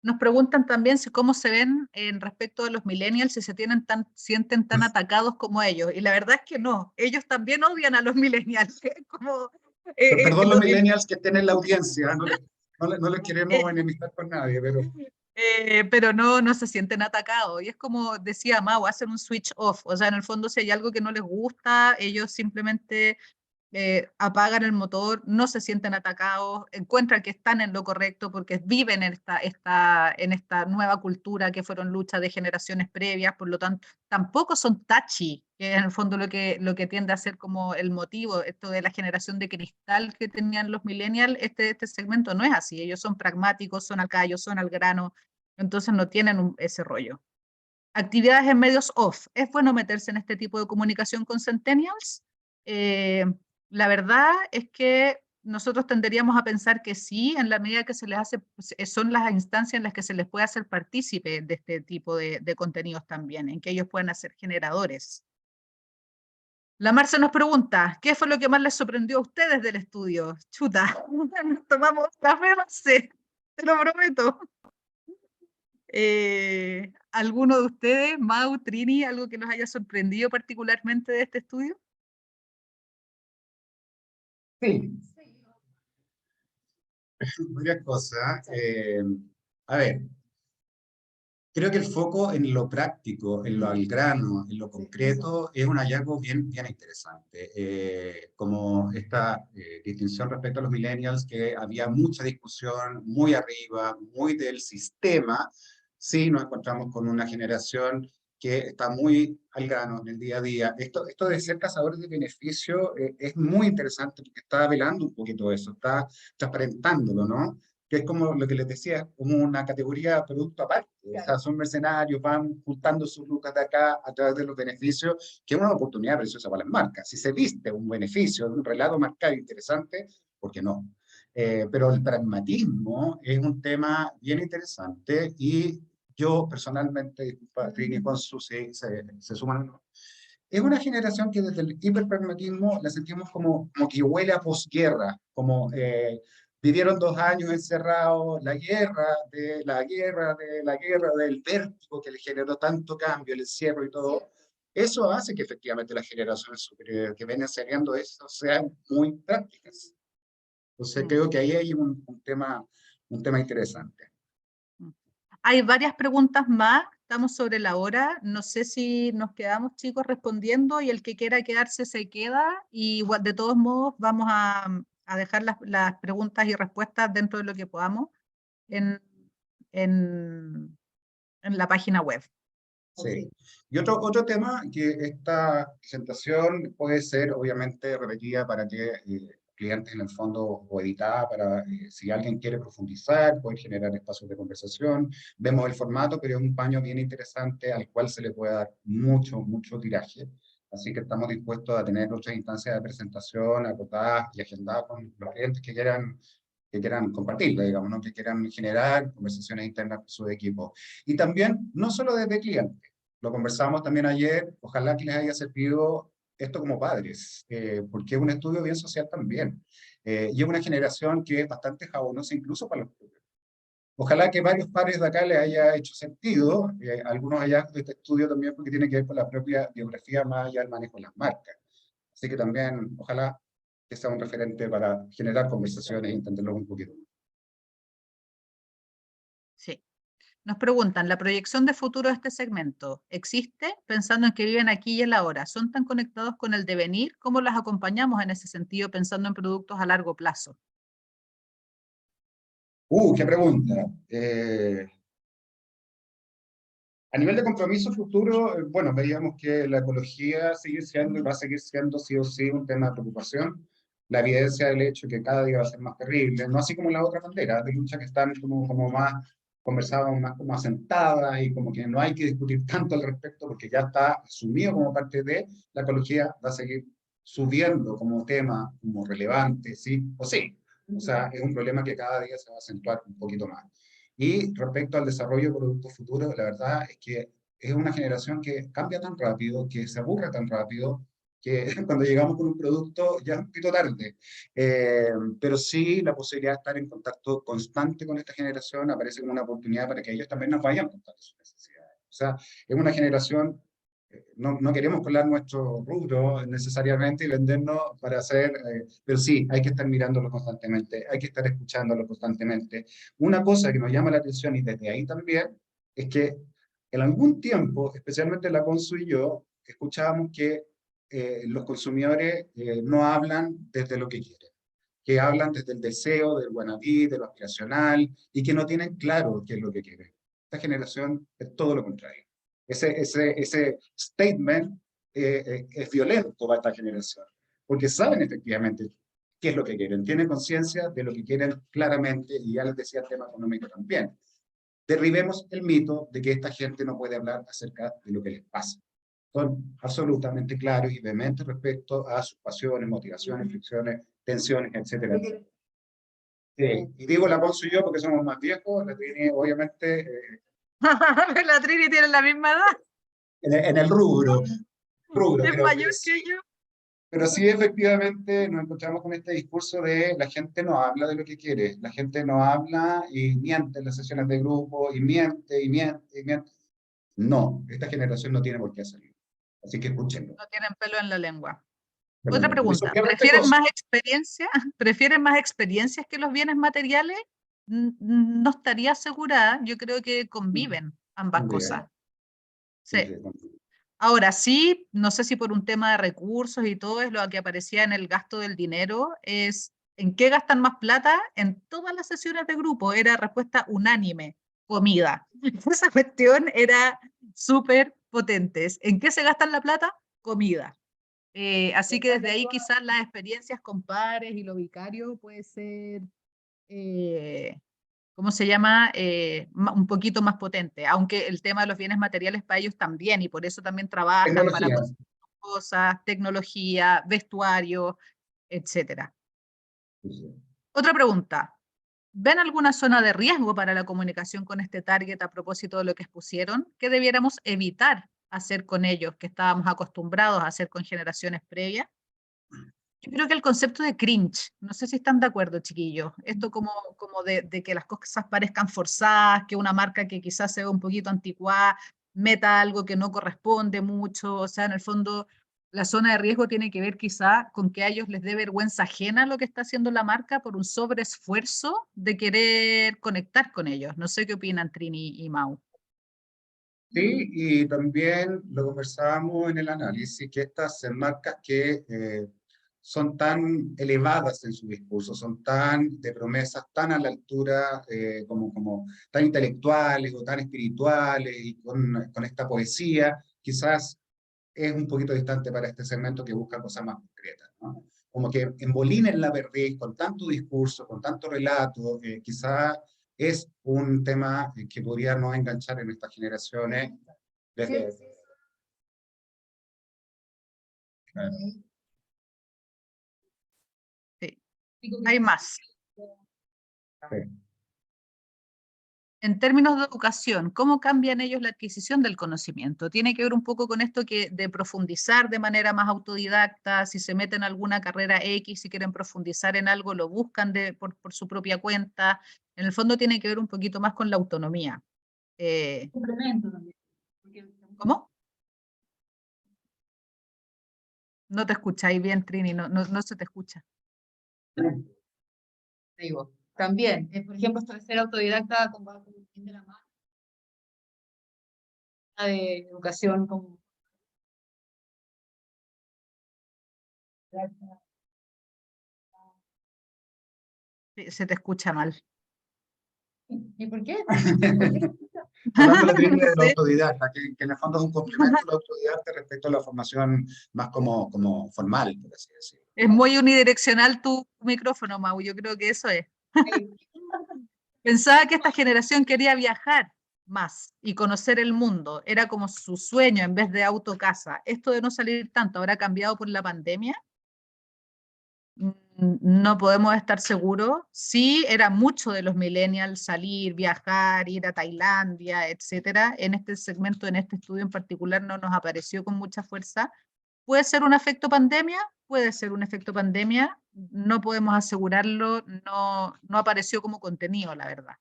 Nos preguntan también si cómo se ven en respecto a los millennials, si sienten tan atacados como ellos. Y la verdad es que no, ellos también odian a los millennials. Como, Perdón los lo- el- millennials que estén en la audiencia, no les queremos enemistar con nadie, pero pero no se sienten atacados. Y es como decía Mau, hacen un switch off. O sea, en el fondo, si hay algo que no les gusta, ellos simplemente apagan el motor, no se sienten atacados, encuentran que están en lo correcto porque viven en esta nueva cultura que fueron luchas de generaciones previas, por lo tanto, tampoco son touchy, que es en el fondo lo que tiende a ser como el motivo, esto de la generación de cristal que tenían los millennials, este segmento no es así, ellos son pragmáticos, son al callo, son al grano, entonces no tienen ese rollo. Actividades en medios off. ¿Es bueno meterse en este tipo de comunicación con centennials? Eh, la verdad es que nosotros tenderíamos a pensar que sí, en la medida que se les hace, son las instancias en las que se les puede hacer partícipe de este tipo de contenidos también, en que ellos puedan ser generadores. La Marce nos pregunta, ¿qué fue lo que más les sorprendió a ustedes del estudio? Chuta, tomamos café, Marce, te lo prometo. ¿Alguno de ustedes, Mau, Trini, algo que nos haya sorprendido particularmente de este estudio? sí, varias cosas. A ver, creo que el foco en lo práctico, en lo al grano, en lo concreto, es un hallazgo bien interesante. Como esta distinción respecto a los millennials, que había mucha discusión muy arriba, muy del sistema, sí nos encontramos con una generación que está muy al grano en el día a día. Esto de ser cazadores de beneficio es muy interesante porque está velando un poquito eso, está transparentándolo, ¿no? Que es como lo que les decía, como una categoría de producto aparte. O sea, son mercenarios, van juntando sus lucas de acá a través de los beneficios, que es una oportunidad preciosa para las marcas. Si se viste un beneficio, un relato marcado interesante, ¿por qué no? Pero el pragmatismo es un tema bien interesante y yo personalmente, disculpa, Trini, con su se suman, ¿no? Es una generación que desde el hiperpragmatismo la sentimos como que huele a posguerra, como vivieron 2 años encerrados, la guerra del vértigo que le generó tanto cambio, el encierro y todo. Eso hace que efectivamente las generaciones superiores que vienen saliendo eso sean muy prácticas. Entonces creo que ahí hay un tema interesante. Hay varias preguntas más, estamos sobre la hora, no sé si nos quedamos, chicos, respondiendo, y el que quiera quedarse se queda, y de todos modos vamos a dejar las preguntas y respuestas dentro de lo que podamos en, en, en la página web. Sí. Y otro tema, que esta presentación puede ser obviamente repetida para que clientes en el fondo o editada para si alguien quiere profundizar, puede generar espacios de conversación. Vemos el formato, pero es un paño bien interesante al cual se le puede dar mucho tiraje. Así que estamos dispuestos a tener otras instancias de presentación acotadas y agendadas con los clientes que quieran compartirla, digamos, ¿no? Que quieran generar conversaciones internas con su equipo. Y también, no solo desde clientes, lo conversamos también ayer, ojalá que les haya servido esto como padres, porque es un estudio bien social también, y es una generación que es bastante jabonosa incluso para los padres. Ojalá que varios padres de acá les haya hecho sentido, algunos hallazgos de este estudio también porque tiene que ver con la propia biografía más allá del manejo de las marcas. Así que también, ojalá que sea un referente para generar conversaciones e entenderlo un poquito más. Sí. Nos preguntan, ¿la proyección de futuro de este segmento existe pensando en que viven aquí y en la hora? ¿Son tan conectados con el devenir? ¿Cómo las acompañamos en ese sentido pensando en productos a largo plazo? ¡Qué pregunta! A nivel de compromiso futuro, bueno, veíamos que la ecología sigue siendo y va a seguir siendo sí o sí un tema de preocupación. La evidencia del hecho que cada día va a ser más terrible, no así como las otras banderas de lucha que están como más conversadas, más como asentadas y como que no hay que discutir tanto al respecto porque ya está asumido como parte de la ecología, va a seguir subiendo como tema, como relevante, sí o sí. O sea, es un problema que cada día se va a acentuar un poquito más. Y respecto al desarrollo de productos futuros, la verdad es que es una generación que cambia tan rápido, que se aburre tan rápido, que cuando llegamos con un producto ya es un poquito tarde. Pero sí la posibilidad de estar en contacto constante con esta generación aparece como una oportunidad para que ellos también nos vayan contando sus necesidades. O sea, es una generación, no queremos colar nuestro rubro necesariamente y vendernos para hacer, pero sí, hay que estar mirándolo constantemente, hay que estar escuchándolo constantemente. Una cosa que nos llama la atención y desde ahí también es que en algún tiempo, especialmente la Consu y yo, escuchábamos que los consumidores no hablan desde lo que quieren, que hablan desde el deseo, del wannabe, de lo aspiracional, y que no tienen claro qué es lo que quieren. Esta generación es todo lo contrario. Ese statement es violento para esta generación, porque saben efectivamente qué es lo que quieren, tienen conciencia de lo que quieren claramente, y ya les decía el tema económico también. Derribemos el mito de que esta gente no puede hablar acerca de lo que les pasa. Son absolutamente claros y vehementes respecto a sus pasiones, motivaciones, fricciones, tensiones, etcétera, etcétera. Y digo la Ponzo y yo porque somos más viejos, la Trini obviamente La Trini tiene la misma edad, en el rubro, es mayor que yo. pero sí efectivamente nos encontramos con este discurso de la gente no habla de lo que quiere, la gente no habla y miente en las sesiones de grupo, y miente, y miente, y miente. No, esta generación no tiene por qué hacerlo. Así que escúchenlo. No tienen pelo en la lengua. Perdón, Otra y son pregunta, bien ¿prefieren respetuosos. más experiencia? ¿Prefieren más experiencias que los bienes materiales? No estaría segura, yo creo que conviven ambas cosas. Sí, Sí. Ahora sí, no sé si por un tema de recursos y todo, es lo que aparecía en el gasto del dinero, es ¿en qué gastan más plata? En todas las sesiones de grupo, era respuesta unánime. comida. Esa cuestión era súper potente. ¿En qué se gastan la plata? Comida. Así que desde ahí quizás las experiencias con pares y lo vicario puede ser, ¿cómo se llama? Un poquito más potente, aunque el tema de los bienes materiales para ellos también, y por eso también trabajan para Tecnología. conseguir cosas, tecnología, vestuario, etcétera. Otra pregunta. ¿Ven alguna zona de riesgo para la comunicación con este target a propósito de lo que expusieron? ¿Qué debiéramos evitar hacer con ellos que estábamos acostumbrados a hacer con generaciones previas? Yo creo que el concepto de cringe, no sé si están de acuerdo, chiquillos, esto como de que las cosas parezcan forzadas, que una marca que quizás se ve un poquito anticuada meta algo que no corresponde mucho, o sea, en el fondo la zona de riesgo tiene que ver quizá con que a ellos les dé vergüenza ajena lo que está haciendo la marca por un sobreesfuerzo de querer conectar con ellos. No sé qué opinan Trini y Mau. Sí, y también lo conversábamos en el análisis, que estas marcas que son tan elevadas en su discurso, son tan de promesas tan a la altura, como tan intelectuales o tan espirituales, y con esta poesía, quizás es un poquito distante para este segmento que busca cosas más concretas, ¿no? Como que embolinen la verdad con tanto discurso, con tanto relato, quizás es un tema que podría no enganchar en estas generaciones. Desde, claro. Sí. Hay más. Sí. En términos de educación, ¿cómo cambian ellos la adquisición del conocimiento? Tiene que ver un poco con esto de profundizar de manera más autodidacta, si se meten en alguna carrera X, si quieren profundizar en algo, lo buscan por su propia cuenta. En el fondo tiene que ver un poquito más con la autonomía. Complemento también. ¿Cómo? No te escucháis bien, Trini, no se te escucha. Digo, también, por ejemplo, esto de ser autodidacta con de la mano de educación como Sí, se te escucha mal. ¿Y por qué? Hablando de la Trini No del sé. autodidacta, que en el fondo es un complemento al autodidacta respecto a la formación más como formal, por así decirlo. Es muy unidireccional tu micrófono, Mau, yo creo que eso es. Pensaba que esta generación quería viajar más y conocer el mundo. Era como su sueño en vez de auto-casa. Esto de no salir tanto, ¿habrá cambiado por la pandemia? No podemos estar seguros. Sí, era mucho de los millennials salir, viajar, ir a Tailandia, etcétera. En este segmento, en este estudio en particular, no nos apareció con mucha fuerza. ¿Puede ser un efecto pandemia? Puede ser un efecto pandemia. No podemos asegurarlo. No apareció como contenido, la verdad.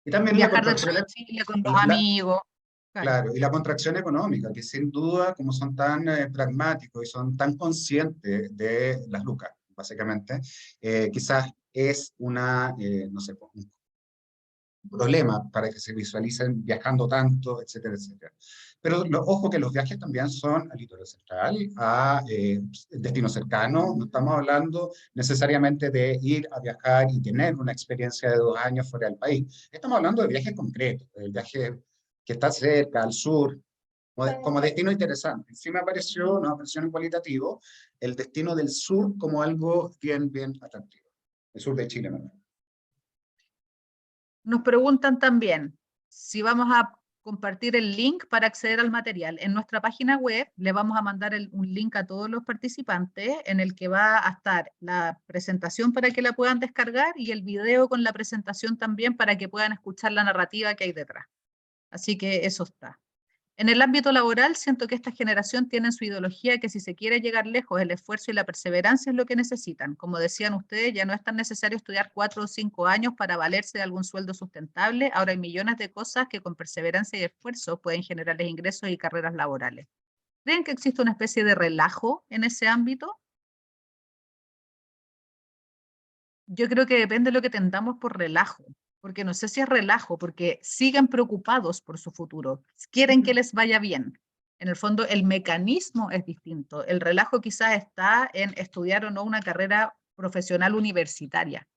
Y también la Viajar dentro contracción, de Chile con los amigos. Claro. claro, y la contracción económica, que sin duda, como son tan pragmáticos y son tan conscientes de las lucas, básicamente, quizás es no sé, un problema para que se visualicen viajando tanto, etcétera, etcétera. Pero ojo que los viajes también son al litoral central, a destinos cercanos, no estamos hablando necesariamente de ir a viajar y tener una experiencia de 2 años fuera del país. Estamos hablando de viajes concretos, el viaje que está cerca, al sur, como destino interesante. Sí nos apareció en cualitativo el destino del sur como algo bien, bien atractivo. El sur de Chile, ¿no? Nos preguntan también si vamos a compartir el link para acceder al material. En nuestra página web le vamos a mandar un link a todos los participantes en el que va a estar la presentación para que la puedan descargar y el video con la presentación también para que puedan escuchar la narrativa que hay detrás. Así que eso está. En el ámbito laboral, siento que esta generación tiene su ideología que si se quiere llegar lejos, el esfuerzo y la perseverancia es lo que necesitan. Como decían ustedes, ya no es tan necesario estudiar 4 o 5 años para valerse de algún sueldo sustentable. Ahora hay millones de cosas que con perseverancia y esfuerzo pueden generarles ingresos y carreras laborales. ¿Creen que existe una especie de relajo en ese ámbito? Yo creo que depende de lo que tentamos por relajo, porque no sé si es relajo, porque siguen preocupados por su futuro, quieren que les vaya bien. En el fondo, el mecanismo es distinto. El relajo quizás está en estudiar o no una carrera profesional universitaria.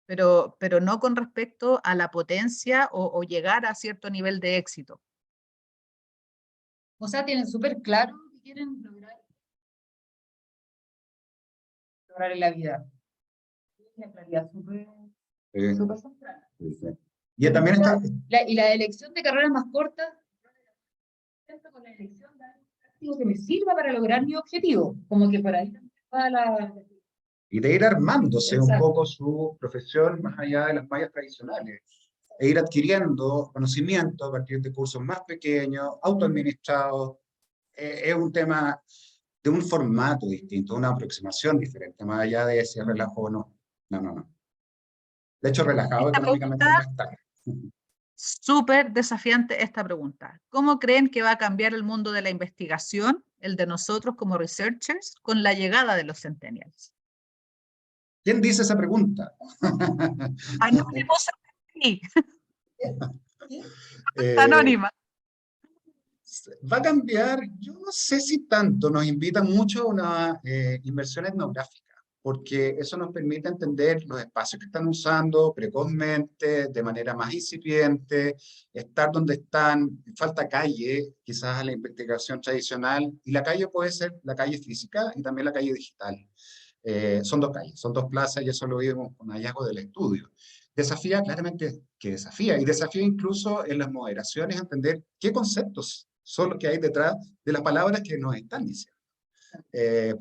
pero no con respecto a la potencia o llegar a cierto nivel de éxito. O sea, tienen súper claro lo que quieren lograr en la vida. Una claridad súper central. Y también está... Y la elección de carreras más cortas, con la elección de algo que me sirva para lograr mi objetivo. Como que por ahí va la... Y de ir armándose un Exacto. poco su profesión más allá de las mallas tradicionales. E ir adquiriendo conocimiento a partir de cursos más pequeños, autoadministrados. Es un tema de un formato distinto, una aproximación diferente, más allá de si es relajo o no. No, no, no. De hecho, relajado Esta económicamente pregunta, no está. súper desafiante esta pregunta. ¿Cómo creen que va a cambiar el mundo de la investigación, el de nosotros como researchers, con la llegada de los centennials? ¿Quién dice esa pregunta? Anónimos aquí, Eh, anónima. Va a cambiar, yo no sé si tanto, nos invita mucho a una inversión etnográfica, porque eso nos permite entender los espacios que están usando precozmente, de manera más incipiente, estar donde están, falta calle, quizás a la investigación tradicional, y la calle puede ser la calle física y también la calle digital. Son dos calles, son dos plazas y eso lo vimos con hallazgo del estudio. Desafía claramente que desafía, y desafía incluso en las moderaciones entender qué conceptos son los que hay detrás de las palabras que nos están diciendo.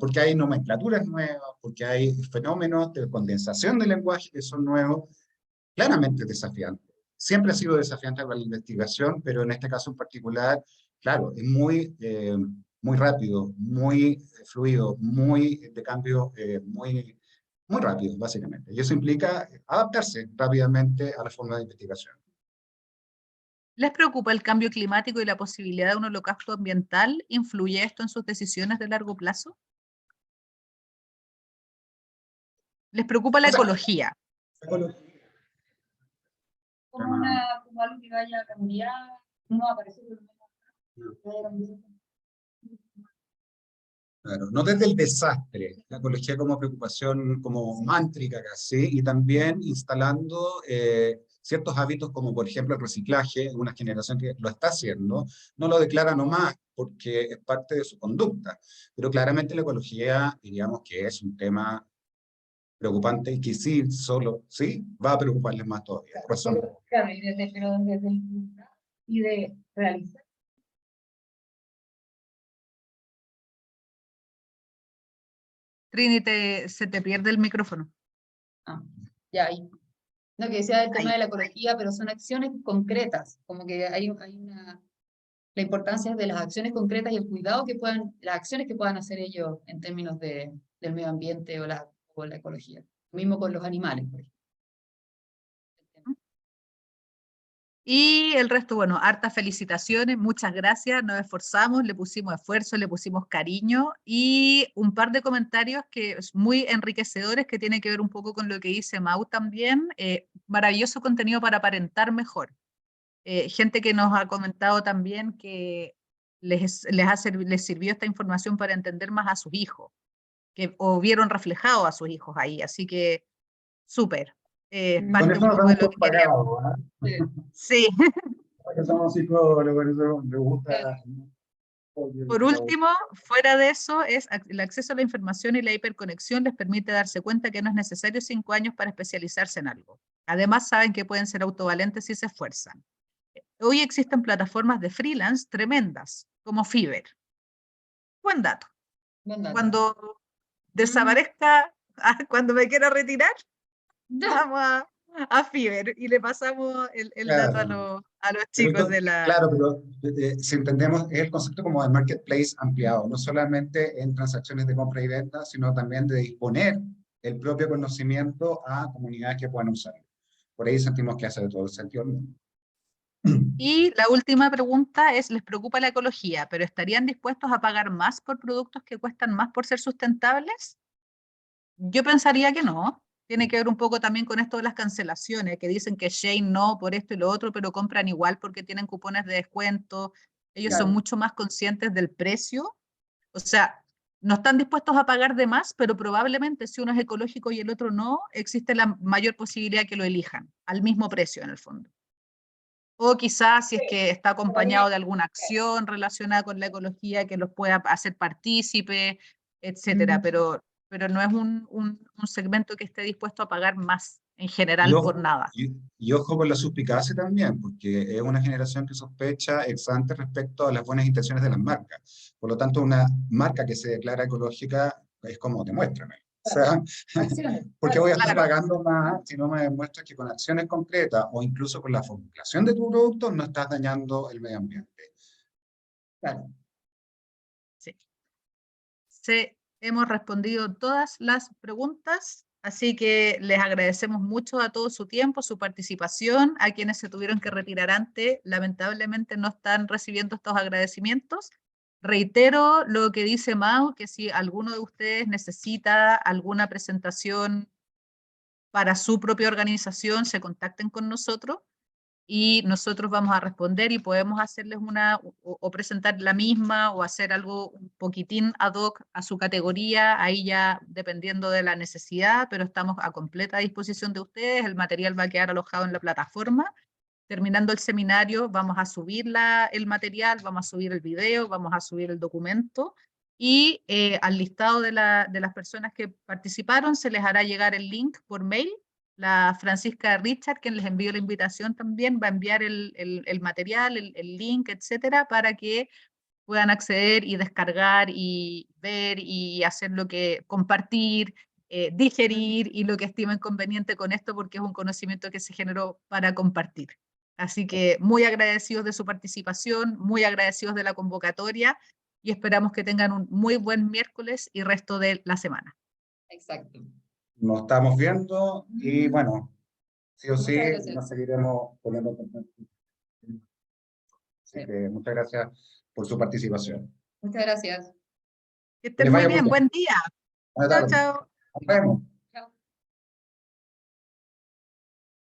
Porque hay nomenclaturas nuevas, porque hay fenómenos de condensación del lenguaje que son nuevos, claramente desafiante. Siempre ha sido desafiante para la investigación, pero en este caso en particular, claro, es muy rápido, muy fluido, muy de cambio, muy rápido, básicamente. Y eso implica adaptarse rápidamente a la forma de investigación. ¿Les preocupa el cambio climático y la posibilidad de un holocausto ambiental? ¿Influye esto en sus decisiones de largo plazo? ¿Les preocupa la O sea, ecología? Como algo que vaya a cambiar, no va a aparecer. claro, no desde el desastre, la ecología como preocupación como mántrica casi, y también instalando ciertos hábitos como por ejemplo el reciclaje, una generación que lo está haciendo, no lo declara nomás porque es parte de su conducta, pero claramente la ecología diríamos que es un tema preocupante y que sí, solo, sí, va a preocuparles más todavía. Razón. Claro, pero desde el y de realizar. Trini, se te pierde el micrófono. Ah, ya ahí. No, que decía el tema Ahí. de la ecología, pero son acciones concretas, como que hay una... La importancia de las acciones concretas y el cuidado que puedan, las acciones que puedan hacer ellos en términos del medio ambiente o la ecología. Lo mismo con los animales, por ejemplo. Y el resto, bueno, hartas felicitaciones, muchas gracias, nos esforzamos, le pusimos esfuerzo, le pusimos cariño y un par de comentarios que es muy enriquecedores que tiene que ver un poco con lo que dice Mau también. Maravilloso contenido para aparentar mejor. Gente que nos ha comentado también que les sirvió esta información para entender más a sus hijos, o vieron reflejado a sus hijos ahí, así que súper. Con Parte eso un nos poco de damos lo por que queríamos. pagados, ¿ah? Sí. Porque somos psicólogos, eso me gusta. Por último, fuera de eso, el acceso a la información y la hiperconexión les permite darse cuenta que no es necesario 5 años para especializarse en algo. Además, saben que pueden ser autovalentes si se esfuerzan. Hoy existen plataformas de freelance tremendas, como Fiverr. Buen dato. Buen dato. Cuando desaparezca, cuando me quiera retirar, Ya. vamos a Fiverr y le pasamos el dato Claro. a los Pero chicos de la... claro, pero si entendemos, es el concepto como de marketplace ampliado, no solamente en transacciones de compra y venta, sino también de disponer el propio conocimiento a comunidades que puedan usarlo. Por ahí sentimos que hace de todo el sentido. Y la última pregunta es, ¿les preocupa la ecología, pero estarían dispuestos a pagar más por productos que cuestan más por ser sustentables? Yo pensaría que no. Tiene que ver un poco también con esto de las cancelaciones, que dicen que Shane no por esto y lo otro, pero compran igual porque tienen cupones de descuento. Ellos son Claro. mucho más conscientes del precio. O sea, no están dispuestos a pagar de más, pero probablemente si uno es ecológico y el otro no, existe la mayor posibilidad que lo elijan al mismo precio en el fondo. O quizás si es que está acompañado de alguna acción relacionada con la ecología que los pueda hacer partícipe, etcétera, pero no es un segmento que esté dispuesto a pagar más en general por nada. Y ojo con la suspicacia también, porque es una generación que sospecha ex ante respecto a las buenas intenciones de las marcas. Por lo tanto, una marca que se declara ecológica es como demuéstrame. O sea, porque voy a estar pagando más si no me demuestras que con acciones concretas o incluso con la formulación de tu producto no estás dañando el medio ambiente. Claro. Sí. Hemos respondido todas las preguntas, así que les agradecemos mucho a todos su tiempo, su participación, a quienes se tuvieron que retirar antes, lamentablemente no están recibiendo estos agradecimientos. Reitero lo que dice Mau, que si alguno de ustedes necesita alguna presentación para su propia organización, se contacten con nosotros y nosotros vamos a responder y podemos hacerles una o presentar la misma o hacer algo un poquitín ad hoc a su categoría, ahí ya dependiendo de la necesidad, pero estamos a completa disposición de ustedes, el material va a quedar alojado en la plataforma. Terminando el seminario vamos a subir el material, vamos a subir el video, vamos a subir el documento y al listado de las personas que participaron se les hará llegar el link por mail. La Francisca Richard, quien les envió la invitación también, va a enviar el material, el link, etcétera, para que puedan acceder y descargar y ver y hacer lo que compartir, digerir y lo que estimen conveniente con esto, porque es un conocimiento que se generó para compartir. Así que muy agradecidos de su participación, muy agradecidos de la convocatoria y esperamos que tengan un muy buen miércoles y resto de la semana. Exacto. Nos estamos viendo y bueno, sí o sí Muchas gracias. nos seguiremos poniendo en contacto. Así que muchas gracias por su participación. Muchas gracias. Que estén muy bien, buen día. Buenas Chao, tardes. chao. Nos vemos.